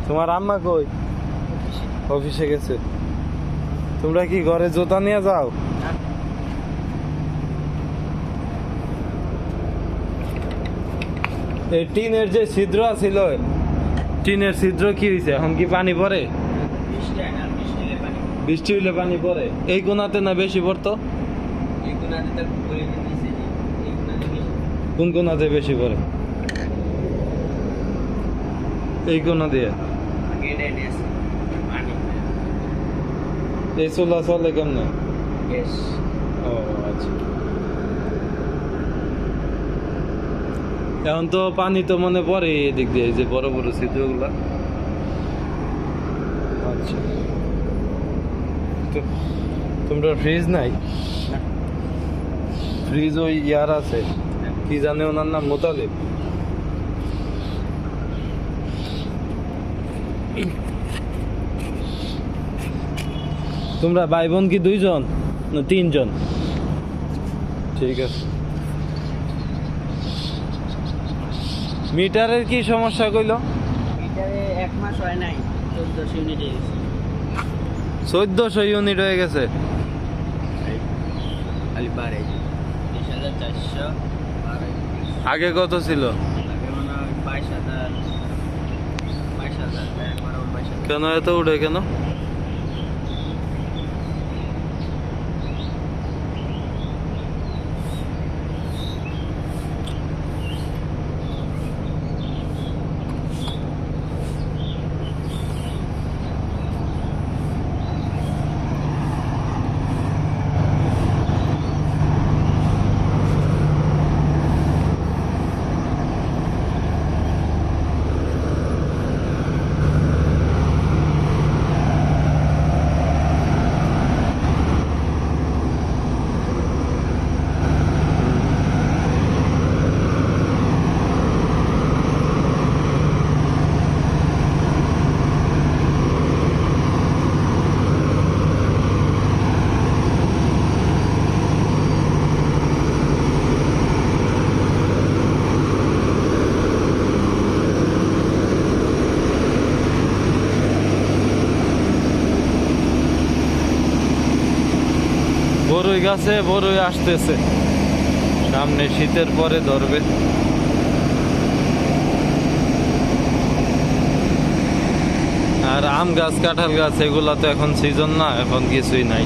তোমার আম্মা কই? অফিসে গেছে। তোমরা কি ঘরে জুতা নিয়ে যাও? এই টিনের যে ছিদ্র ছিল, টিনের ছিদ্র কি হয়েছে? এখন কি পানি পড়ে? বৃষ্টি হইলে পানি পড়ে। এই কোনাতে না বেশি পড়তো? কোন কোনাতে বেশি পড়ে? এই কোনা দিয়ে। এই চুলা চলে কেমনে? ও আচ্ছা। এখন তো পানি তো মনে পড়ে এদিক দিয়ে, এই যে বড় বড় ছিদ্রগুলা। আচ্ছা, তো তোমরা ফ্রিজ নাই? ফ্রিজ ওই ইয়ার আছে, কি জানে ওনার নাম, মোতালেব। তোমরা ভাই বোন কি 2 জন না 3 জন? ঠিক আছে। মিটারের কি সমস্যা কইলো? মিটারে 1 মাস হয় নাই, 1400 ইউনিট হয়ে গেছে। 1400 ইউনিট হয়ে গেছে। খালি বাড়ে 20400 বাড়ে। আগে কত ছিল? আগে মনে হয় 22000 একবার 22000। কেন এত উঠে কেন? বড়ই গাছে বড়ই আসতেছে, সামনে শীতের পরে ধরবে। আর আম গাছ কাঁঠাল গাছ এগুলা তো এখন সিজন না, এখন কিছুই নাই।